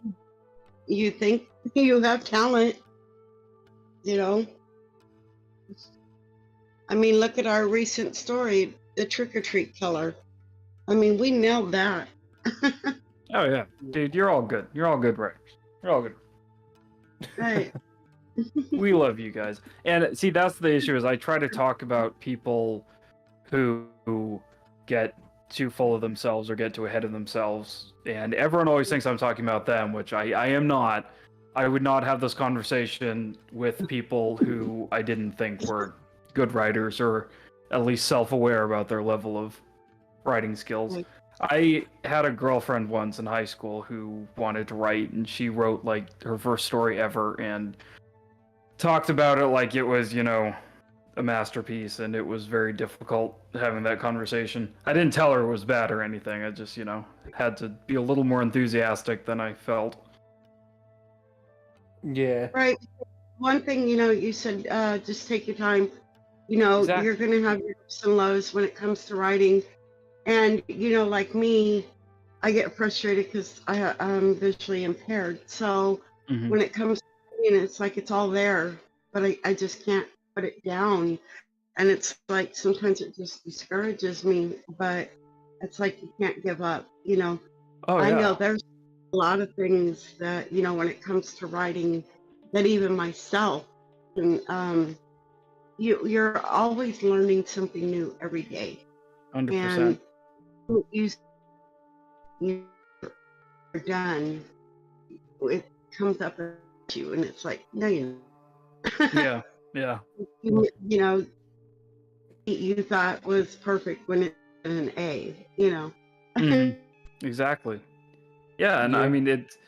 S1: You think you have talent, I mean, look at our recent story, the trick-or-treat color. I mean, we nailed that.
S3: Oh, yeah. Dude, you're all good. You're all good writers. You're all good.
S1: Right.
S3: We love you guys. And see, that's the issue, is I try to talk about people who get too full of themselves or get too ahead of themselves. And everyone always thinks I'm talking about them, which I am not. I would not have this conversation with people who I didn't think were good writers or at least self-aware about their level of writing skills. I had a girlfriend once in high school who wanted to write, and she wrote like her first story ever and talked about it like it was, a masterpiece, and it was very difficult having that conversation. I didn't tell her it was bad or anything. I just, had to be a little more enthusiastic than I felt.
S2: Yeah.
S1: Right. One thing, you said just take your time.
S3: Exactly.
S1: You're going to have your ups and lows when it comes to writing. And, like me, I get frustrated because I'm visually impaired. So when it comes to writing, it's like it's all there, but I just can't put it down. And it's like sometimes it just discourages me, but it's like you can't give up.
S3: Oh,
S1: I
S3: yeah.
S1: know there's a lot of things that, when it comes to writing, that even myself, and you're always learning something new every day.
S3: 100%.
S1: And you're done, it comes up at you, and it's like, no, you're
S3: Yeah, yeah.
S1: You thought was perfect when it's an A,
S3: Exactly. Yeah, and
S2: Yeah.
S3: I mean, it's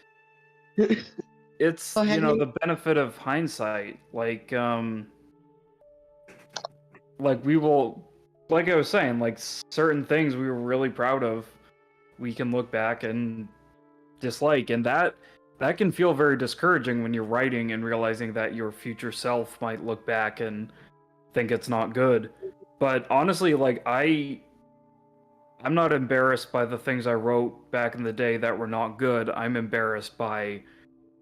S1: Go ahead, Nate.
S3: the benefit of hindsight. Like we will, like I was saying, like certain things we were really proud of, we can look back and dislike, and that can feel very discouraging when you're writing and realizing that your future self might look back and think it's not good. But honestly, like I'm not embarrassed by the things I wrote back in the day that were not good. I'm embarrassed by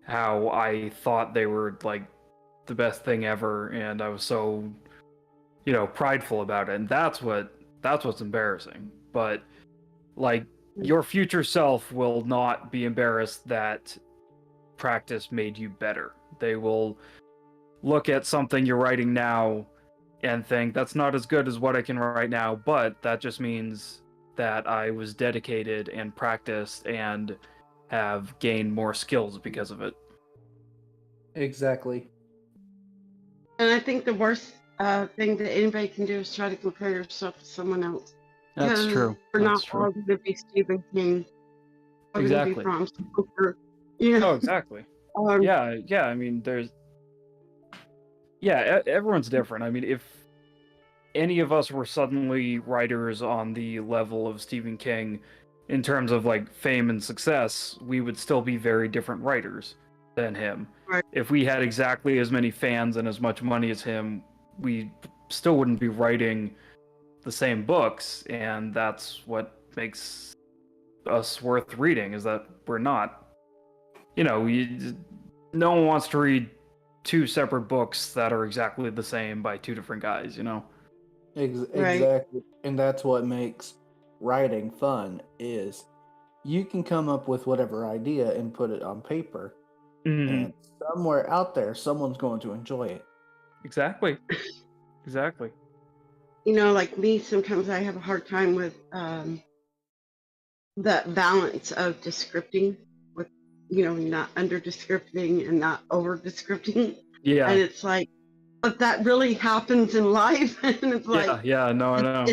S3: how I thought they were like the best thing ever, and I was so, prideful about it. And that's what's embarrassing. But like your future self will not be embarrassed that practice made you better. They will look at something you're writing now and think that's not as good as what I can write now, but that just means that I was dedicated and practiced and have gained more skills because of it.
S2: Exactly.
S1: And I think the worst thing that anybody can do is try to compare yourself to someone else.
S3: That's true.
S1: We're
S3: That's
S1: not
S3: true.
S1: all going to be Stephen King. We're going to be
S3: Exactly.
S1: Bram Stoker. You know?
S3: Oh, exactly.
S1: Um,
S3: Yeah. I mean, everyone's different. I mean, if any of us were suddenly writers on the level of Stephen King in terms of like fame and success, we would still be very different writers than him.
S1: Right.
S3: If we had exactly as many fans and as much money as him, we still wouldn't be writing the same books, and that's what makes us worth reading, is that we're not, no one wants to read two separate books that are exactly the same by two different guys,
S1: Right.
S2: Exactly. And that's what makes writing fun, is you can come up with whatever idea and put it on paper, and somewhere out there, someone's going to enjoy it.
S3: Exactly.
S1: Like me, sometimes I have a hard time with the balance of descripting with, not under descripting and not over descripting.
S3: Yeah.
S1: And it's like, but that really happens in life. And it's like,
S3: no, I know.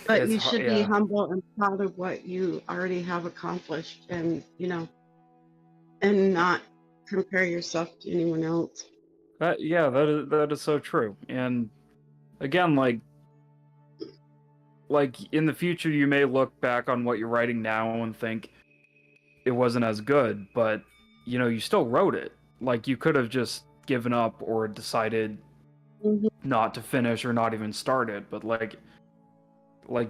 S1: But you should be humble and proud of what you already have accomplished, and and not compare yourself to anyone else.
S3: That is so true. And again, like in the future, you may look back on what you're writing now and think it wasn't as good, but you still wrote it. Like, you could have just given up or decided not to finish or not even start it, but like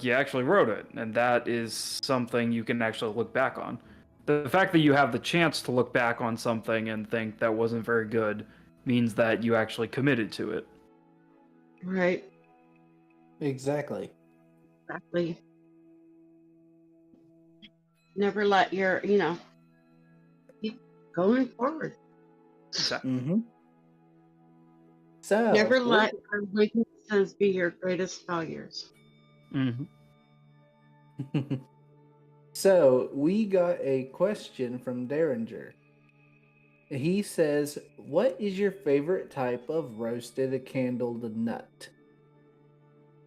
S3: you actually wrote it, and that is something you can actually look back on. The fact that you have the chance to look back on something and think that wasn't very good means that you actually committed to it.
S1: Right.
S2: Exactly.
S1: Never let your, keep going forward.
S2: Mm-hmm. So
S1: never let your weaknesses be your greatest failures.
S2: So we got a question from Derringer. He says, "What is your favorite type of roasted candled nut?"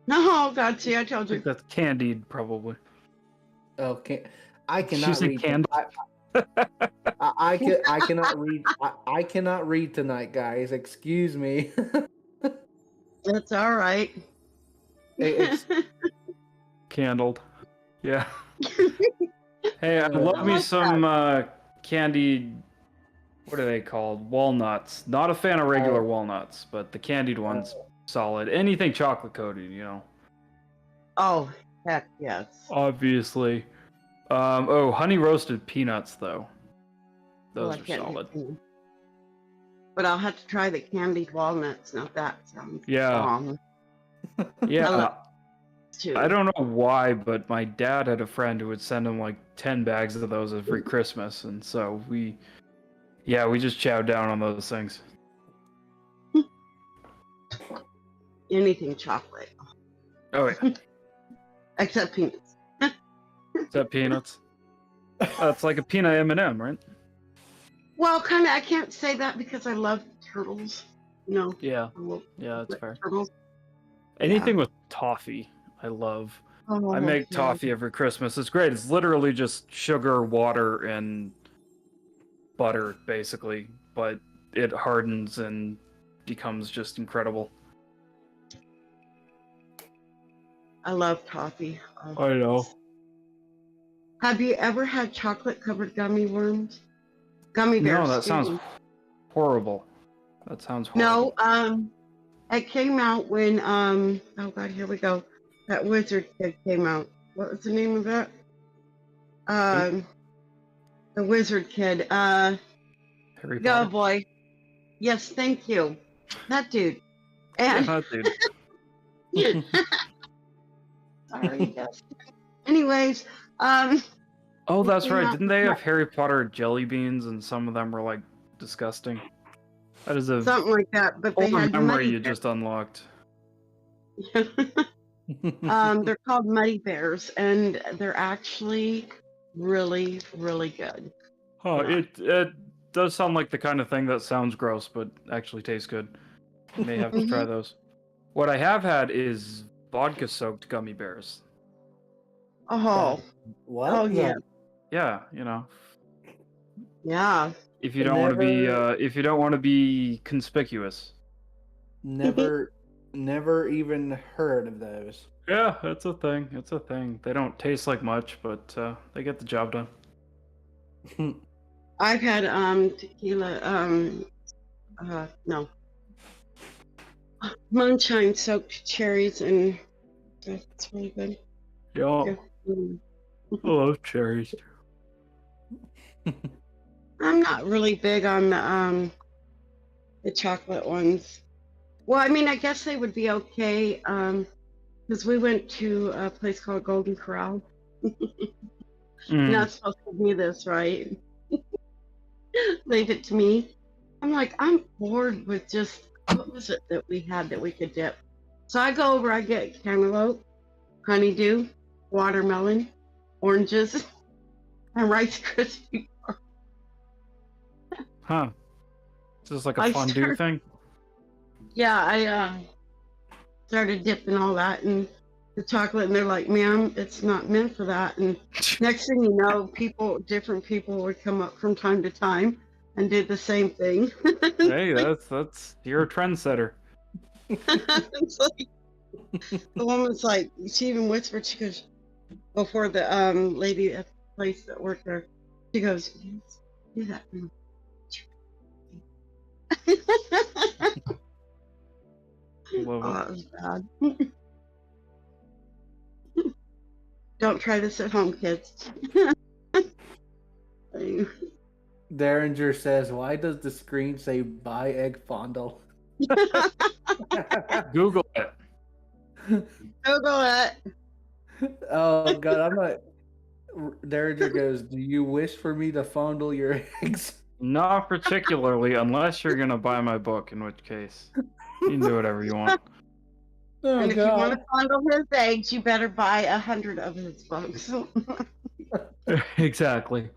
S1: No, God, see, I told you.
S3: That's candied, probably.
S2: Okay, I cannot read. I cannot read. I cannot read tonight, guys. Excuse me.
S1: That's all right.
S2: It's
S3: candled. Yeah. Hey, I love me some candied. What are they called? Walnuts. Not a fan of regular walnuts, but the candied ones, solid. Anything chocolate coated,
S1: Oh, heck yes.
S3: Obviously. Honey roasted peanuts, though. Those are solid.
S1: But I'll have to try the candied walnuts. Now that sounds bomb.
S3: Yeah. I don't know why, but my dad had a friend who would send him like 10 bags of those every Christmas, and so we just chowed down on those things.
S1: Anything chocolate.
S3: Oh yeah.
S1: Except peanuts.
S3: Except peanuts. It's like a peanut M&M, right?
S1: Well, kind of. I can't say that because I love turtles.
S3: Yeah, that's fair.
S1: Turtles.
S3: Anything with toffee, I love.
S1: Oh,
S3: I make toffee every Christmas. It's great. It's literally just sugar, water, and butter, basically, but it hardens and becomes just incredible.
S1: I love toffee.
S3: I know.
S1: Have you ever had chocolate-covered gummy worms? Gummy bears.
S3: No, that sounds horrible. That sounds horrible.
S1: No, it came out when oh god, here we go. That Wizard Kid came out. What was the name of that? The Wizard Kid.
S3: Harry Potter.
S1: Go boy. Yes, thank you. That dude. And
S3: that dude.
S1: Sorry, yes. Anyways,
S3: oh, that's right. Didn't they have Harry Potter jelly beans, and some of them were like disgusting? That is
S1: something like that. But they had
S3: memory you just unlocked.
S1: They're called Muddy Bears, and they're actually really, really good.
S3: Oh, it does sound like the kind of thing that sounds gross, but actually tastes good. You may have to try those. What I have had is vodka-soaked gummy bears.
S1: Oh.
S2: What?
S1: Oh, yeah.
S3: Yeah,
S1: Yeah.
S3: if you don't want to be,
S2: Never-
S3: if you don't want to be conspicuous.
S2: Never even heard of those.
S3: Yeah, it's a thing. It's a thing. They don't taste like much, but they get the job done.
S1: I've had tequila, no, moonshine soaked cherries, and that's really good.
S3: Yeah,
S1: Mm.
S3: I love cherries.
S1: I'm not really big on the chocolate ones. Well, I mean, I guess they would be okay, because we went to a place called Golden Corral.
S3: Mm.
S1: Not supposed to do this, right? Leave it to me. I'm like, I'm bored with just, what was it that we had that we could dip? So I go over, I get cantaloupe, honeydew, watermelon, oranges, and Rice Krispie.
S3: Huh. Is this like a
S1: I
S3: fondue thing?
S1: Yeah, I started dipping all that in the chocolate, and they're like, ma'am, it's not meant for that. And next thing you know, different people would come up from time to time and do the same thing.
S3: Hey, that's you're a trendsetter.
S1: It's like, the woman's like, she even whispered, she goes, before the lady at the place that worked there, she goes, "Yes, do that.
S3: Love
S1: Oh,
S3: it.
S1: that was bad. Don't try this at home, kids.
S2: Derringer says, "Why does the screen say buy Eggfondler?"
S3: Google it.
S1: Google it.
S2: Oh God, I'm not. Derringer goes, "Do you wish for me to fondle your eggs?"
S3: Not particularly, unless you're gonna buy my book, in which case you can do whatever you want.
S2: Oh
S1: And if you want
S2: God.
S1: to fondle his eggs, you better buy 100 of his books.
S3: Exactly.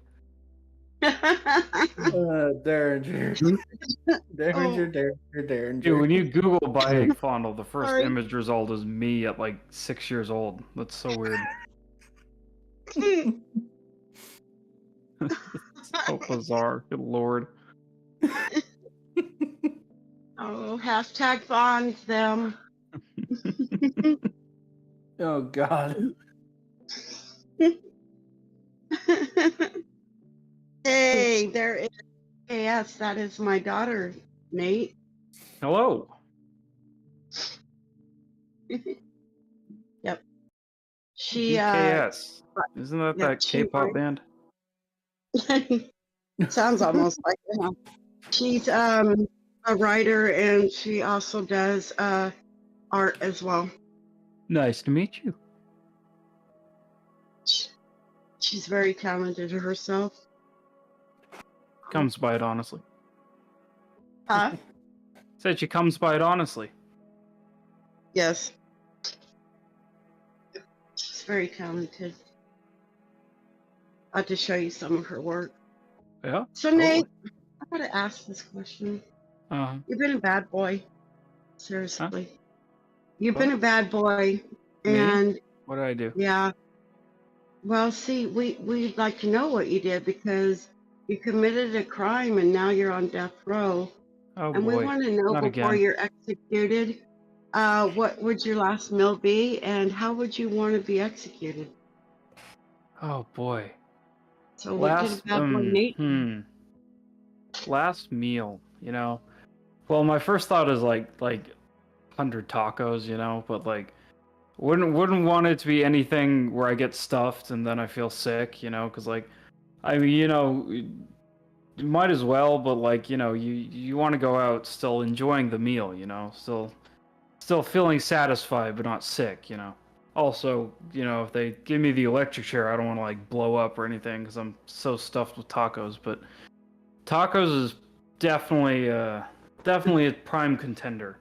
S2: Derringer. Derringer.
S3: Dude, when you Google buy Eggfondler, the first
S1: Sorry.
S3: image result is me at like 6 years old. That's so weird. So bizarre. Good lord.
S1: Oh, hashtag bond them.
S2: Oh God.
S1: Hey, there is. Yes, that is my daughter, Nate.
S3: Hello.
S1: Yep. She
S3: BKS. Isn't that
S1: yeah,
S3: that
S1: she
S3: K-pop band?
S1: sounds almost like it. Huh? She's a writer, and she also does art as well.
S3: Nice to meet you.
S1: She's very talented herself.
S3: Comes by it honestly.
S1: Huh?
S3: Said she comes by it honestly.
S1: Yes. She's very talented. I'll just show you some of her work.
S3: Yeah.
S1: So
S3: totally.
S1: Nate, I gotta ask this question. You've been a bad boy. Seriously.
S3: Huh?
S1: You've
S3: What?
S1: been a bad boy.
S3: Me?
S1: And
S3: What did I do?
S1: yeah. Well, see, we'd like to know what you did, because you committed a crime and now you're on death row.
S3: Oh
S1: And we
S3: boy.
S1: want to know,
S3: Not
S1: before
S3: again.
S1: you're executed, what would your last meal be, and how would you want to be executed?
S3: Oh boy.
S1: So what did a bad boy Nate do?
S3: Last meal, Well, my first thought is like 100 tacos, but like wouldn't want it to be anything where I get stuffed and then I feel sick, because like I mean, you might as well, but like, you want to go out still enjoying the meal, still feeling satisfied but not sick, Also, if they give me the electric chair, I don't want to like blow up or anything because I'm so stuffed with tacos, but tacos is definitely a prime contender.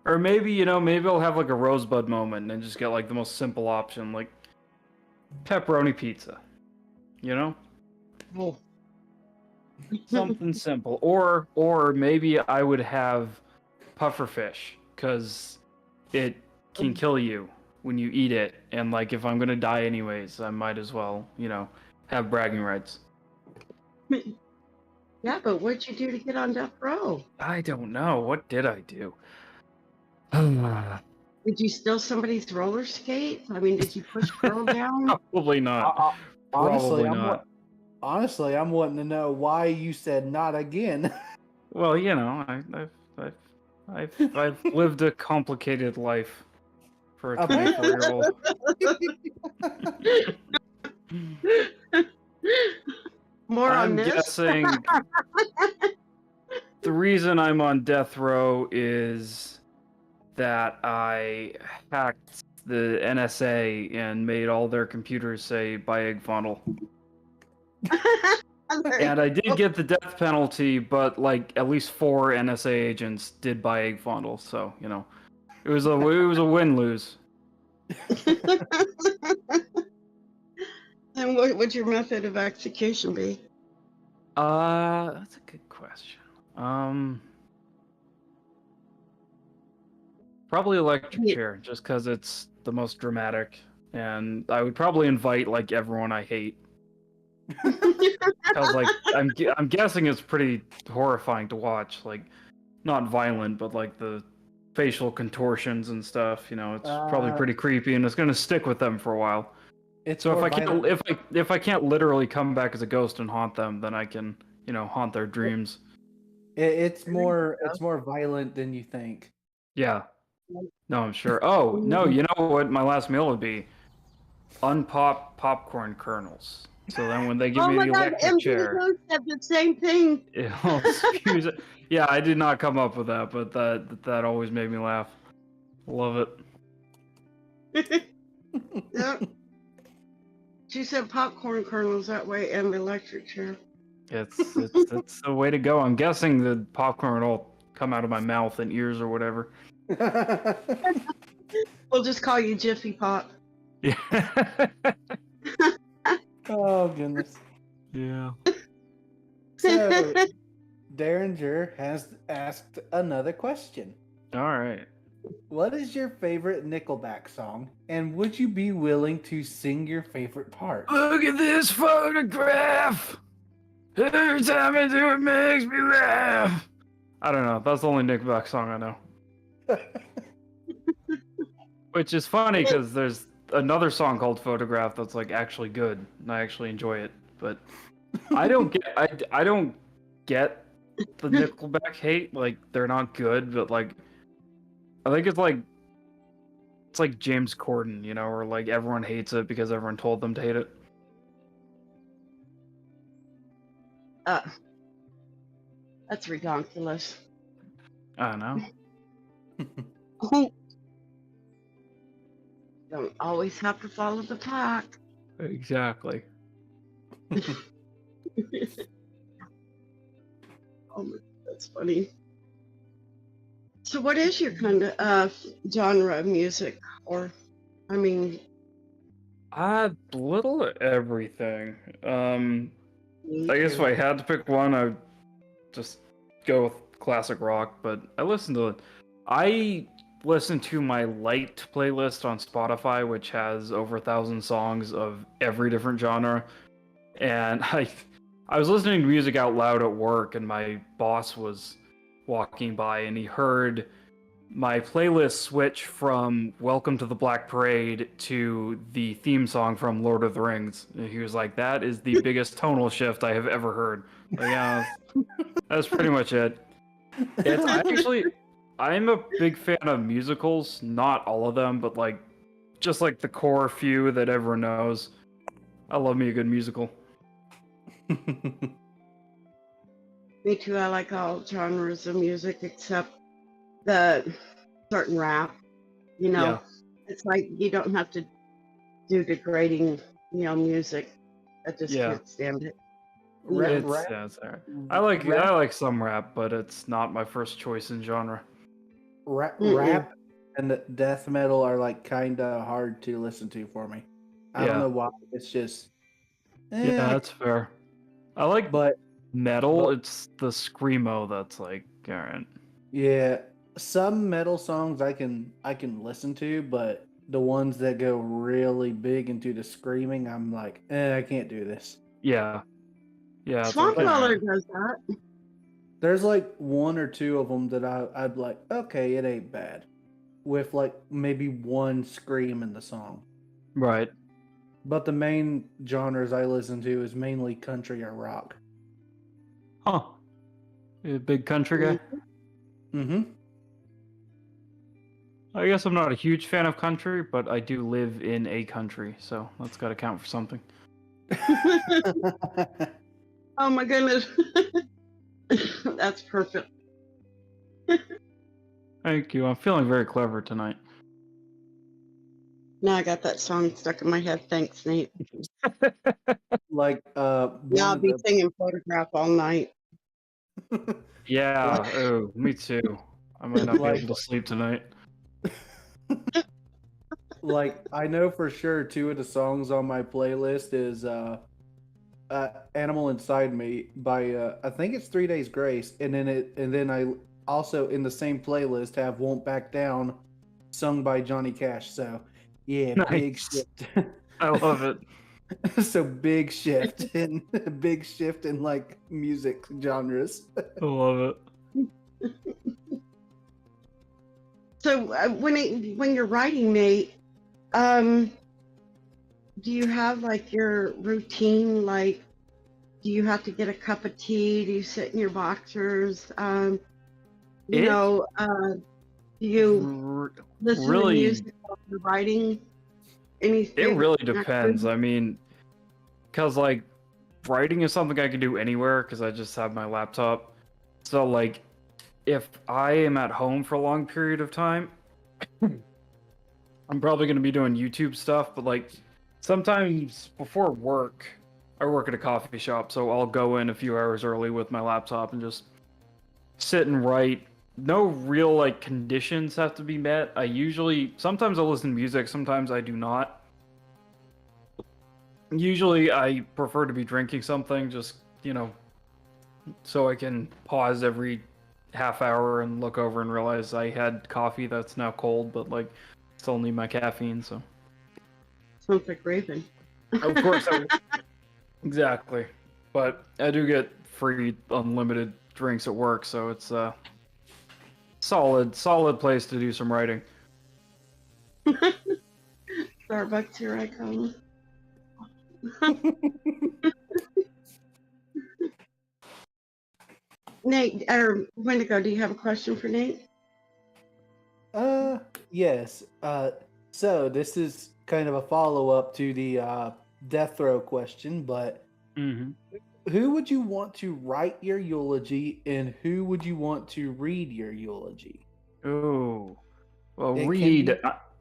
S3: Or maybe, maybe I'll have like a rosebud moment and just get like the most simple option, like pepperoni pizza.
S1: Oh.
S3: Something simple. Or maybe I would have pufferfish, because it can kill you when you eat it, and like if I'm gonna die anyways, I might as well, have bragging rights.
S1: Yeah, but what'd you do to get on death row?
S3: I don't know. What did I do?
S1: Did you steal somebody's roller skates? I mean, did you push Pearl down?
S3: Probably not.
S2: Honestly,
S3: Probably not.
S2: Honestly, I'm wanting to know why you said not again.
S3: Well, I've lived a complicated life for a 24-year-old.
S1: More on
S3: I'm
S1: this?
S3: guessing the reason I'm on death row is that I hacked the NSA and made all their computers say by Eggfondler. And I did get the death penalty, but like at least 4 NSA agents did by Eggfondler, so it was a win-lose.
S1: And what would your method of execution be?
S3: That's a good question. Probably electric chair, just because it's the most dramatic, and I would probably invite like everyone I hate. Because like I'm guessing it's pretty horrifying to watch, like not violent, but like the facial contortions and stuff. It's probably pretty creepy, and it's gonna stick with them for a while. So if I can't literally come back as a ghost and haunt them, then I can haunt their dreams.
S2: It's more violent than you think.
S3: Yeah. No, I'm sure. Oh no, you know what? My last meal would be unpop popcorn kernels. So then when they give me the electric chair,
S1: said the same thing.
S3: Yeah, I did not come up with that, but that always made me laugh. Love it.
S1: Yep. She said popcorn kernels that way and the electric chair.
S3: It's the way to go. I'm guessing the popcorn will come out of my mouth and ears or whatever.
S1: We'll just call you Jiffy Pop.
S3: Yeah.
S2: Oh goodness.
S3: Yeah.
S2: So Derringer has asked another question.
S3: All right.
S2: What is your favorite Nickelback song, and would you be willing to sing your favorite part?
S3: Look at this photograph. Every time I do it makes me laugh. I don't know. That's the only Nickelback song I know. Which is funny because there's another song called Photograph that's like actually good, and I actually enjoy it. But I don't get the Nickelback hate. Like they're not good, but like I think it's like James Corden, or like everyone hates it because everyone told them to hate it.
S1: That's redonkulous.
S3: I don't
S1: know. Don't always have to follow the pack.
S3: Exactly.
S1: Oh, that's funny. So what is your kind of genre of music? Or, I mean...
S3: little everything. I guess if I had to pick one, I'd just go with classic rock, but I listen to my liked playlist on Spotify, which has over 1,000 songs of every different genre. And I was listening to music out loud at work, and my boss was walking by, and he heard my playlist switch from Welcome to the Black Parade to the theme song from Lord of the Rings. And he was like, that is the biggest tonal shift I have ever heard. Like, yeah, that's pretty much it. I'm a big fan of musicals, not all of them, but like just like the core few that everyone knows. I love me a good musical.
S1: Me too. I like all genres of music except the certain rap.
S3: Yeah.
S1: It's like you don't have to do degrading, music. I just can't stand it.
S3: I like some rap, but it's not my first choice in genre.
S2: Rap and death metal are like kind of hard to listen to for me. I don't know why. It's just
S3: yeah, that's fair. I like metal. It's the screamo that's like, all right.
S2: Yeah, some metal songs I can listen to, but the ones that go really big into the screaming, I'm like, I can't do this.
S3: Yeah. Yeah. It's
S1: Swamp
S3: like,
S1: Dweller does that.
S2: There's like one or two of them that I'd like, okay, it ain't bad. With like maybe one scream in the song.
S3: right.
S2: But the main genres I listen to is mainly country or rock.
S3: Huh. You a big country guy?
S2: Mm-hmm.
S3: I guess I'm not a huge fan of country, but I do live in a country, so that's got to count for something.
S1: Oh my goodness. That's perfect.
S3: Thank you. I'm feeling very clever tonight.
S1: Now I got that song stuck in my head. Thanks, Nate.
S2: Like
S1: Now I'll be singing Photograph all night.
S3: Yeah. Oh, me too. I might not be
S2: Like-
S3: able to sleep tonight.
S2: like I know for sure two of the songs on my playlist is Animal Inside Me by I think it's 3 Days Grace, and then I also in the same playlist have Won't Back Down sung by Johnny Cash. So yeah, big
S3: Nice.
S2: shift.
S3: I love it.
S2: So big shift in like music genres.
S3: I love it.
S1: So when you're writing, Nate, do you have like your routine? Like, do you have to get a cup of tea? Do you sit in your boxers? Do you listen to music while you're writing?
S3: It really depends. I mean, because like writing is something I can do anywhere because I just have my laptop. So like, if I am at home for a long period of time, I'm probably going to be doing YouTube stuff. But like, sometimes before work, I work at a coffee shop, so I'll go in a few hours early with my laptop and just sit and write. No real like conditions have to be met. Sometimes I'll listen to music, sometimes I do not. Usually I prefer to be drinking something, just, so I can pause every half hour and look over and realize I had coffee that's now cold, but like still need my caffeine, so.
S1: Sounds like Raven.
S3: Of course exactly. But I do get free unlimited drinks at work, so it's solid place to do some writing.
S1: Starbucks, here I come. Nate, or Wendigo, do you have a question for Nate?
S2: Yes. So this is kind of a follow-up to the death row question, but who would you want to write your eulogy and who would you want to read your eulogy?
S3: Oh, well,
S2: It
S3: read.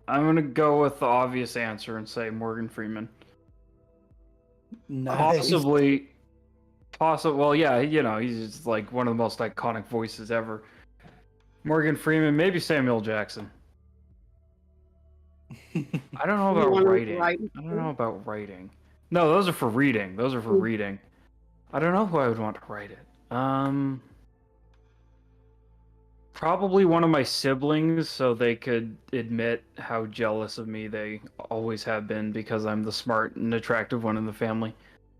S3: I'm gonna go with the obvious answer and say Morgan Freeman.
S2: Nice.
S3: Possible. Well, yeah, he's just like one of the most iconic voices ever. Morgan Freeman, maybe Samuel Jackson. I don't know about writing. I don't know about writing. No, those are for reading. Reading. I don't know who I would want to write it. Probably one of my siblings, so they could admit how jealous of me they always have been because I'm the smart and attractive one in the family.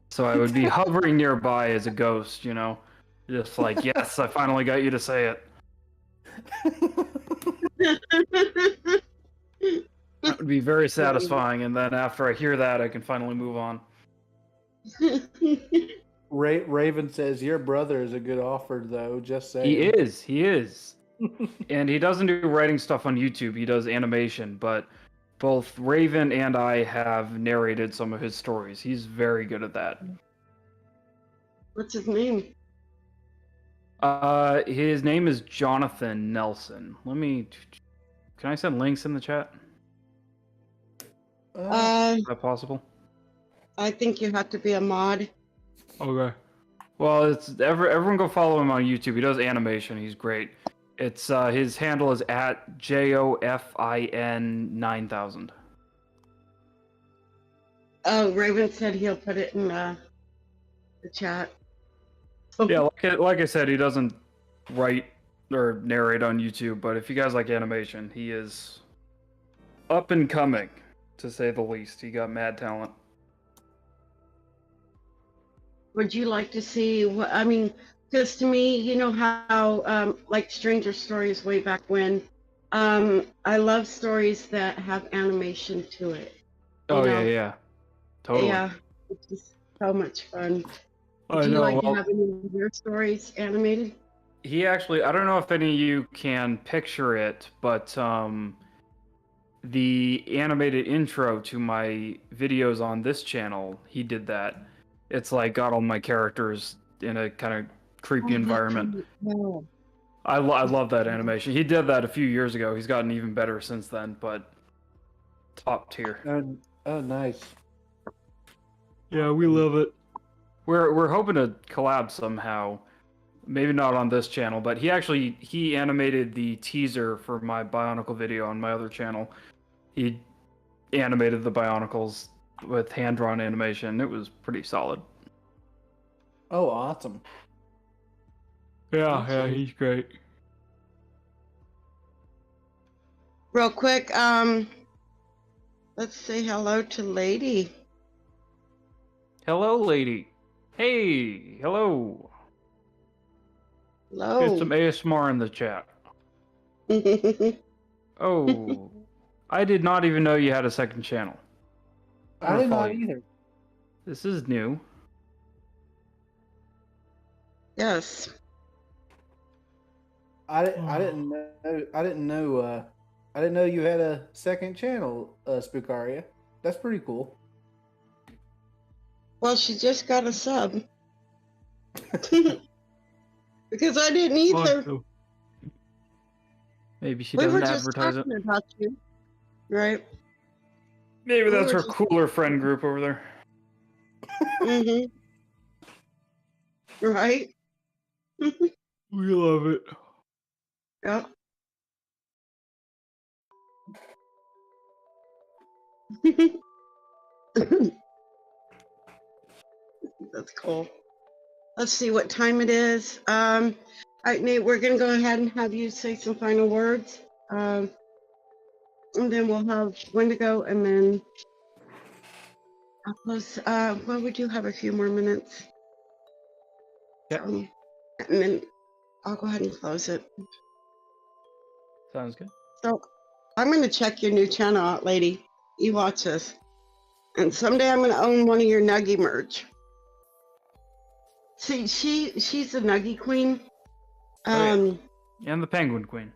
S3: So I would be hovering nearby as a ghost, just like, yes, I finally got you to say it. That would be very satisfying, and then after I hear that, I can finally move on.
S2: Raven says your brother is a good offer, though. Just saying.
S3: He is. And he doesn't do writing stuff on YouTube. He does animation, but both Raven and I have narrated some of his stories. He's very good at that.
S1: What's his name?
S3: His name is Jonathan Nelson. Can I send links in the chat? Is that possible?
S1: I think you have to be a mod.
S3: Okay. Well, everyone go follow him on YouTube. He does animation. He's great. It's his handle is at JOFIN 9000.
S1: Oh, Raven said he'll put it in the chat.
S3: Yeah, like I said, he doesn't write or narrate on YouTube, but if you guys like animation, he is up and coming, to say the least. He got mad talent.
S1: Would you like to see what, I mean, because to me, you know how, like Stranger Stories way back when, I love stories that have animation to it.
S3: Oh, yeah. Totally.
S1: Yeah, it's just so much fun.
S3: I
S1: Would you
S3: know.
S1: like to have any of your stories animated?
S3: He actually, I don't know if any of you can picture it, but the animated intro to my videos on this channel, he did that. It's like got all my characters in a kind of creepy environment.
S1: No.
S3: I love that animation. He did that a few years ago. He's gotten even better since then, but top tier.
S2: Oh, nice.
S3: Yeah, we love it. We're hoping to collab somehow. Maybe not on this channel, but he animated the teaser for my Bionicle video on my other channel. He animated the Bionicles with hand-drawn animation. It was pretty solid.
S2: Oh, awesome.
S3: Yeah, he's great.
S1: Real quick, let's say hello to Lady.
S3: Hello, lady. Hey, hello.
S1: Hello.
S3: Get some ASMR in the chat. Oh, I did not even know you had a second channel.
S2: I did not either.
S3: This is new.
S1: Yes.
S2: I didn't know you had a second channel, Spookaria. That's pretty cool.
S1: Well, she just got a sub. Because I didn't either.
S3: Maybe she
S1: We
S3: doesn't
S1: were just
S3: advertise it.
S1: talking about you, right?
S3: Maybe
S1: we
S3: that's
S1: were
S3: her
S1: just-
S3: cooler friend group over there.
S1: Mm-hmm. Right?
S3: We love it.
S1: Yep. That's cool. Let's see what time it is. All right, Nate, we're going to go ahead and have you say some final words. And then we'll have Wendigo, and then I'll close. Well, we do have a few more minutes.
S3: Yep.
S1: And then I'll go ahead and close it.
S3: Sounds good.
S1: So I'm going to check your new channel out, lady. You watch this. And someday I'm going to own one of your Nuggy merch. See, she's the Nuggy Queen.
S3: And the Penguin Queen.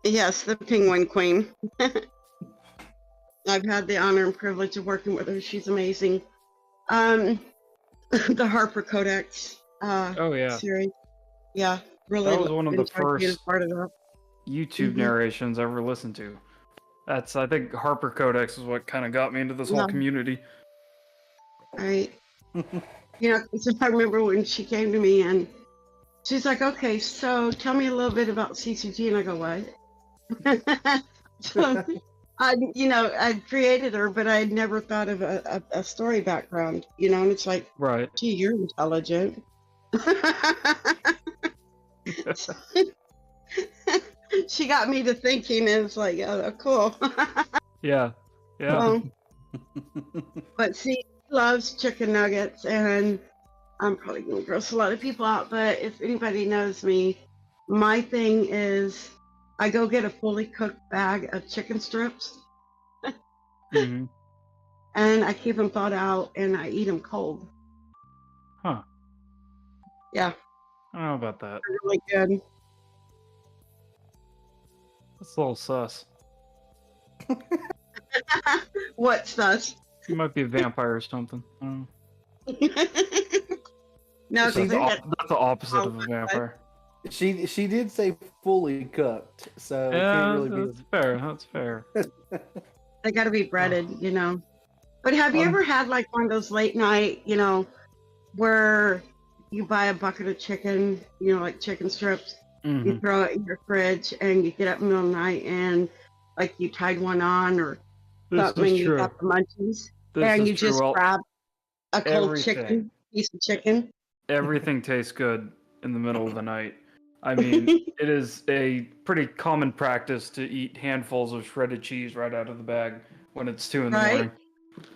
S1: Yes, the Penguin Queen. I've had the honor and privilege of working with her. She's amazing. The Harper Codex series. Yeah, really.
S3: That was one of the
S1: enjoyed being a
S3: first
S1: part of that.
S3: YouTube narrations I ever listened to. That's, I think, Harper Codex is what kind of got me into this whole community.
S1: Right. You know, 'cause I remember when she came to me and she's like, "Okay, so tell me a little bit about CCG," and I go, "What?" So, I created her, but I had never thought of a story background, and it's like,
S3: Right.
S1: gee, you're intelligent. She got me to thinking, and it's like, oh, cool.
S3: Yeah.
S1: But see, she loves chicken nuggets, and I'm probably going to gross a lot of people out, but if anybody knows me, my thing is I go get a fully cooked bag of chicken strips,
S3: Mm-hmm.
S1: and I keep them thawed out, and I eat them cold.
S3: Huh.
S1: Yeah.
S3: I don't know about that.
S1: They're really good.
S3: That's a little sus.
S1: What's this?
S3: You might be a vampire or something. I don't know.
S1: No,
S3: That's the opposite of a vampire.
S2: She did say fully cooked, so it
S3: Yeah,
S2: can't really be.
S3: that's fair. That's fair.
S1: they got to be breaded, But have you ever had like one of those late night, where you buy a bucket of chicken, like chicken strips, you throw it in your fridge, and you get up in the middle of the night and like you tied one on or something, you got the munchies, and you just grab a cold piece of chicken.
S3: Everything tastes good in the middle of the night. I mean, it is a pretty common practice to eat handfuls of shredded cheese right out of the bag when it's 2 in the
S1: Right?
S3: morning.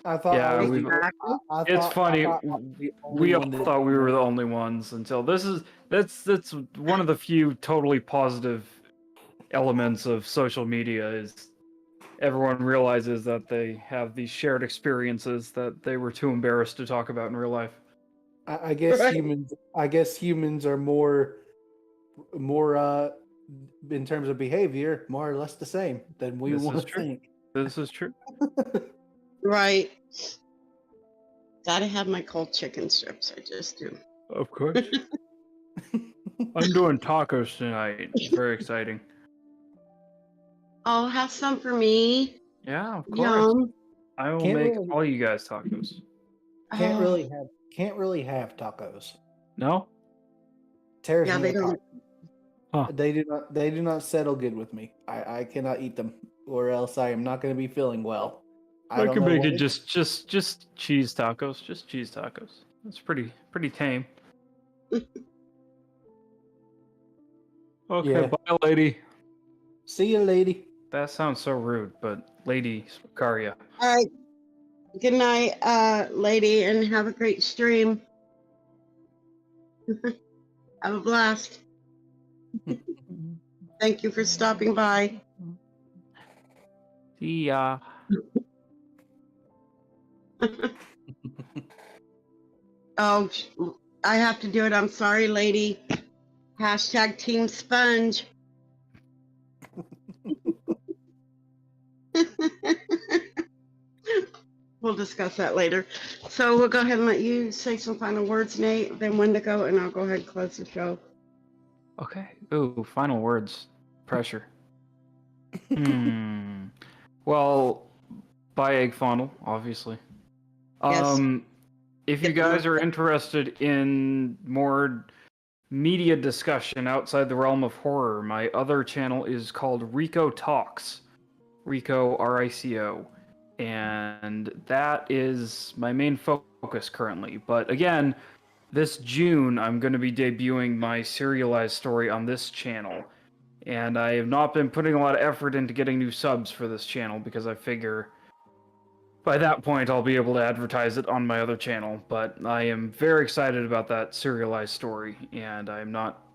S2: I thought I
S3: Yeah,
S2: was
S3: we've.
S2: the.
S1: Exactly.
S3: It's
S2: I
S3: funny.
S2: thought I was the only
S3: We all
S2: one that
S3: thought we
S2: did
S3: were the
S2: that.
S3: only ones until that's one of the few totally positive elements of social media is everyone realizes that they have these shared experiences that they were too embarrassed to talk about in real life.
S2: I guess
S1: Right.
S2: humans. I guess humans are more in terms of behavior, more or less the same than we
S3: This
S2: want
S3: is
S2: to
S3: true.
S2: think.
S3: This is true.
S1: Right. Gotta have my cold chicken strips. I just do.
S3: Of course. I'm doing tacos tonight. It's very exciting.
S1: Oh, have some for me.
S3: Yeah, of course.
S1: Yum.
S3: I will
S2: Can't
S3: make
S2: really,
S3: all you guys tacos.
S1: Oh,
S2: can't really have tacos.
S3: No?
S2: Tears
S1: yeah,
S2: me
S1: they
S2: apart.
S1: don't.
S3: Huh.
S2: They do not settle good with me. I cannot eat them, or else I am not going to be feeling well. I
S3: I
S2: don't
S3: can
S2: know
S3: make
S2: what
S3: it just cheese tacos. Just cheese tacos. That's pretty tame. Okay,
S2: Yeah.
S3: bye, lady.
S2: See you, lady.
S3: That sounds so rude, but lady Scaria.
S1: All right. Good night, lady, and have a great stream. Have a blast. Thank you for stopping by.
S3: See ya.
S1: Oh, I have to do it. I'm sorry, lady. Hashtag Team Sponge. We'll discuss that later. So we'll go ahead and let you say some final words, Nate, then Wendigo, and I'll go ahead and close the show.
S3: Okay. Ooh, final words. Pressure. Well, buy Eggfondler, obviously.
S1: Yes.
S3: If you
S1: Get the
S3: guys are
S1: word.
S3: interested in more media discussion outside the realm of horror, my other channel is called Rico Talks. Rico, R-I-C-O. And that is my main focus currently. But again, this June, I'm going to be debuting my serialized story on this channel. And I have not been putting a lot of effort into getting new subs for this channel because I figure by that point I'll be able to advertise it on my other channel. But I am very excited about that serialized story, and I'm not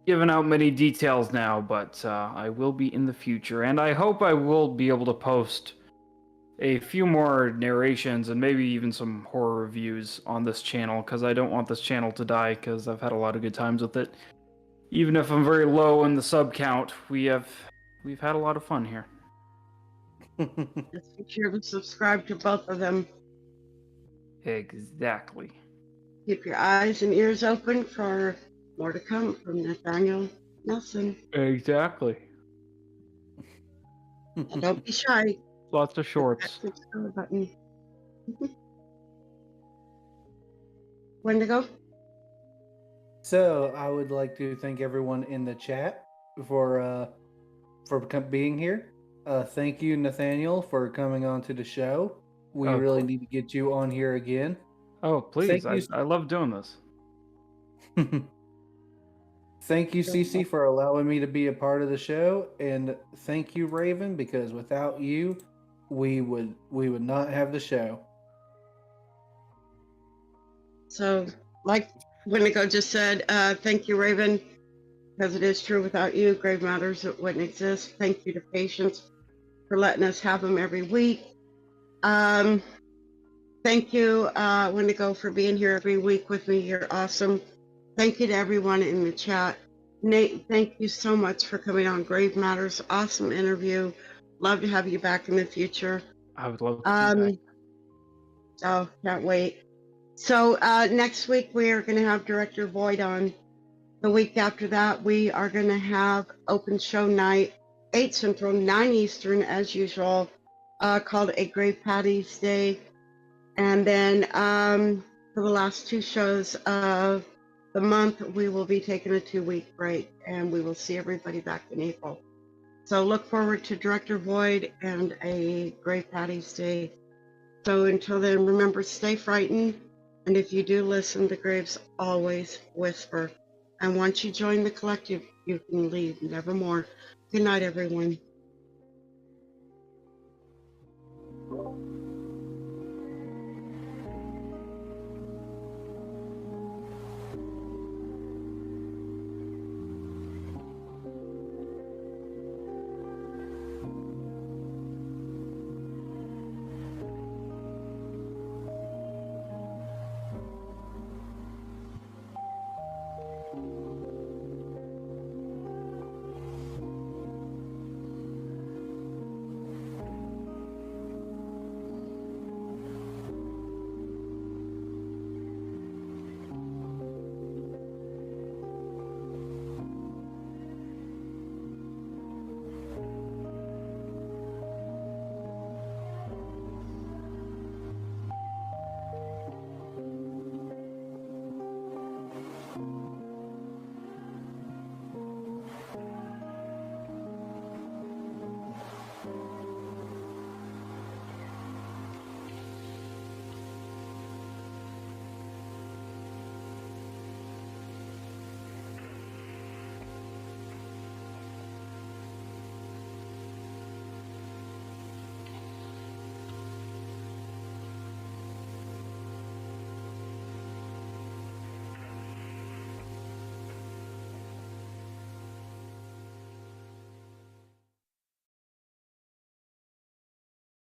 S3: giving out many details now, but I will be in the future. And I hope I will be able to post a few more narrations and maybe even some horror reviews on this channel, because I don't want this channel to die, because I've had a lot of good times with it. Even if I'm very low in the sub count, we've had a lot of fun here.
S1: Just make sure to subscribe to both of them.
S3: Exactly.
S1: Keep your eyes and ears open for more to come from Nathaniel Nelson.
S3: Exactly.
S1: And don't be shy.
S3: Lots of
S1: Hit that
S3: shorts.
S1: subscribe button. Wendigo?
S2: So I would like to thank everyone in the chat for being here. Thank you, Nathaniel, for coming on to the show. We
S3: Oh,
S2: really
S3: cool.
S2: need to get you on here again.
S3: Oh, please.
S2: Thank you.
S3: I love doing this.
S2: Thank you, Cece, for allowing me to be a part of the show, and thank you, Raven, because without you, we would not have the show.
S1: So, like Wendigo just said, thank you, Raven, because it is true, without you, Grave Matters wouldn't exist. Thank you to Patience for letting us have them every week. Thank you, Wendigo, for being here every week with me. You're awesome. Thank you to everyone in the chat. Nate, thank you so much for coming on Grave Matters. Awesome interview. Love to have you back in the future.
S3: I would love to be back.
S1: Oh, can't wait. So next week we are going to have Director Void on. The week after that we are going to have open show night, 8 Central, 9 Eastern, as usual, called A Grave Patty's Day. And then for the last 2 shows of the month, we will be taking a 2-week break, and we will see everybody back in April. So look forward to Director Void and A Grave Patty's Day. So until then, remember, stay frightened. And if you do listen, the graves always whisper. And once you join the collective, you can leave Nevermore. Good night, everyone.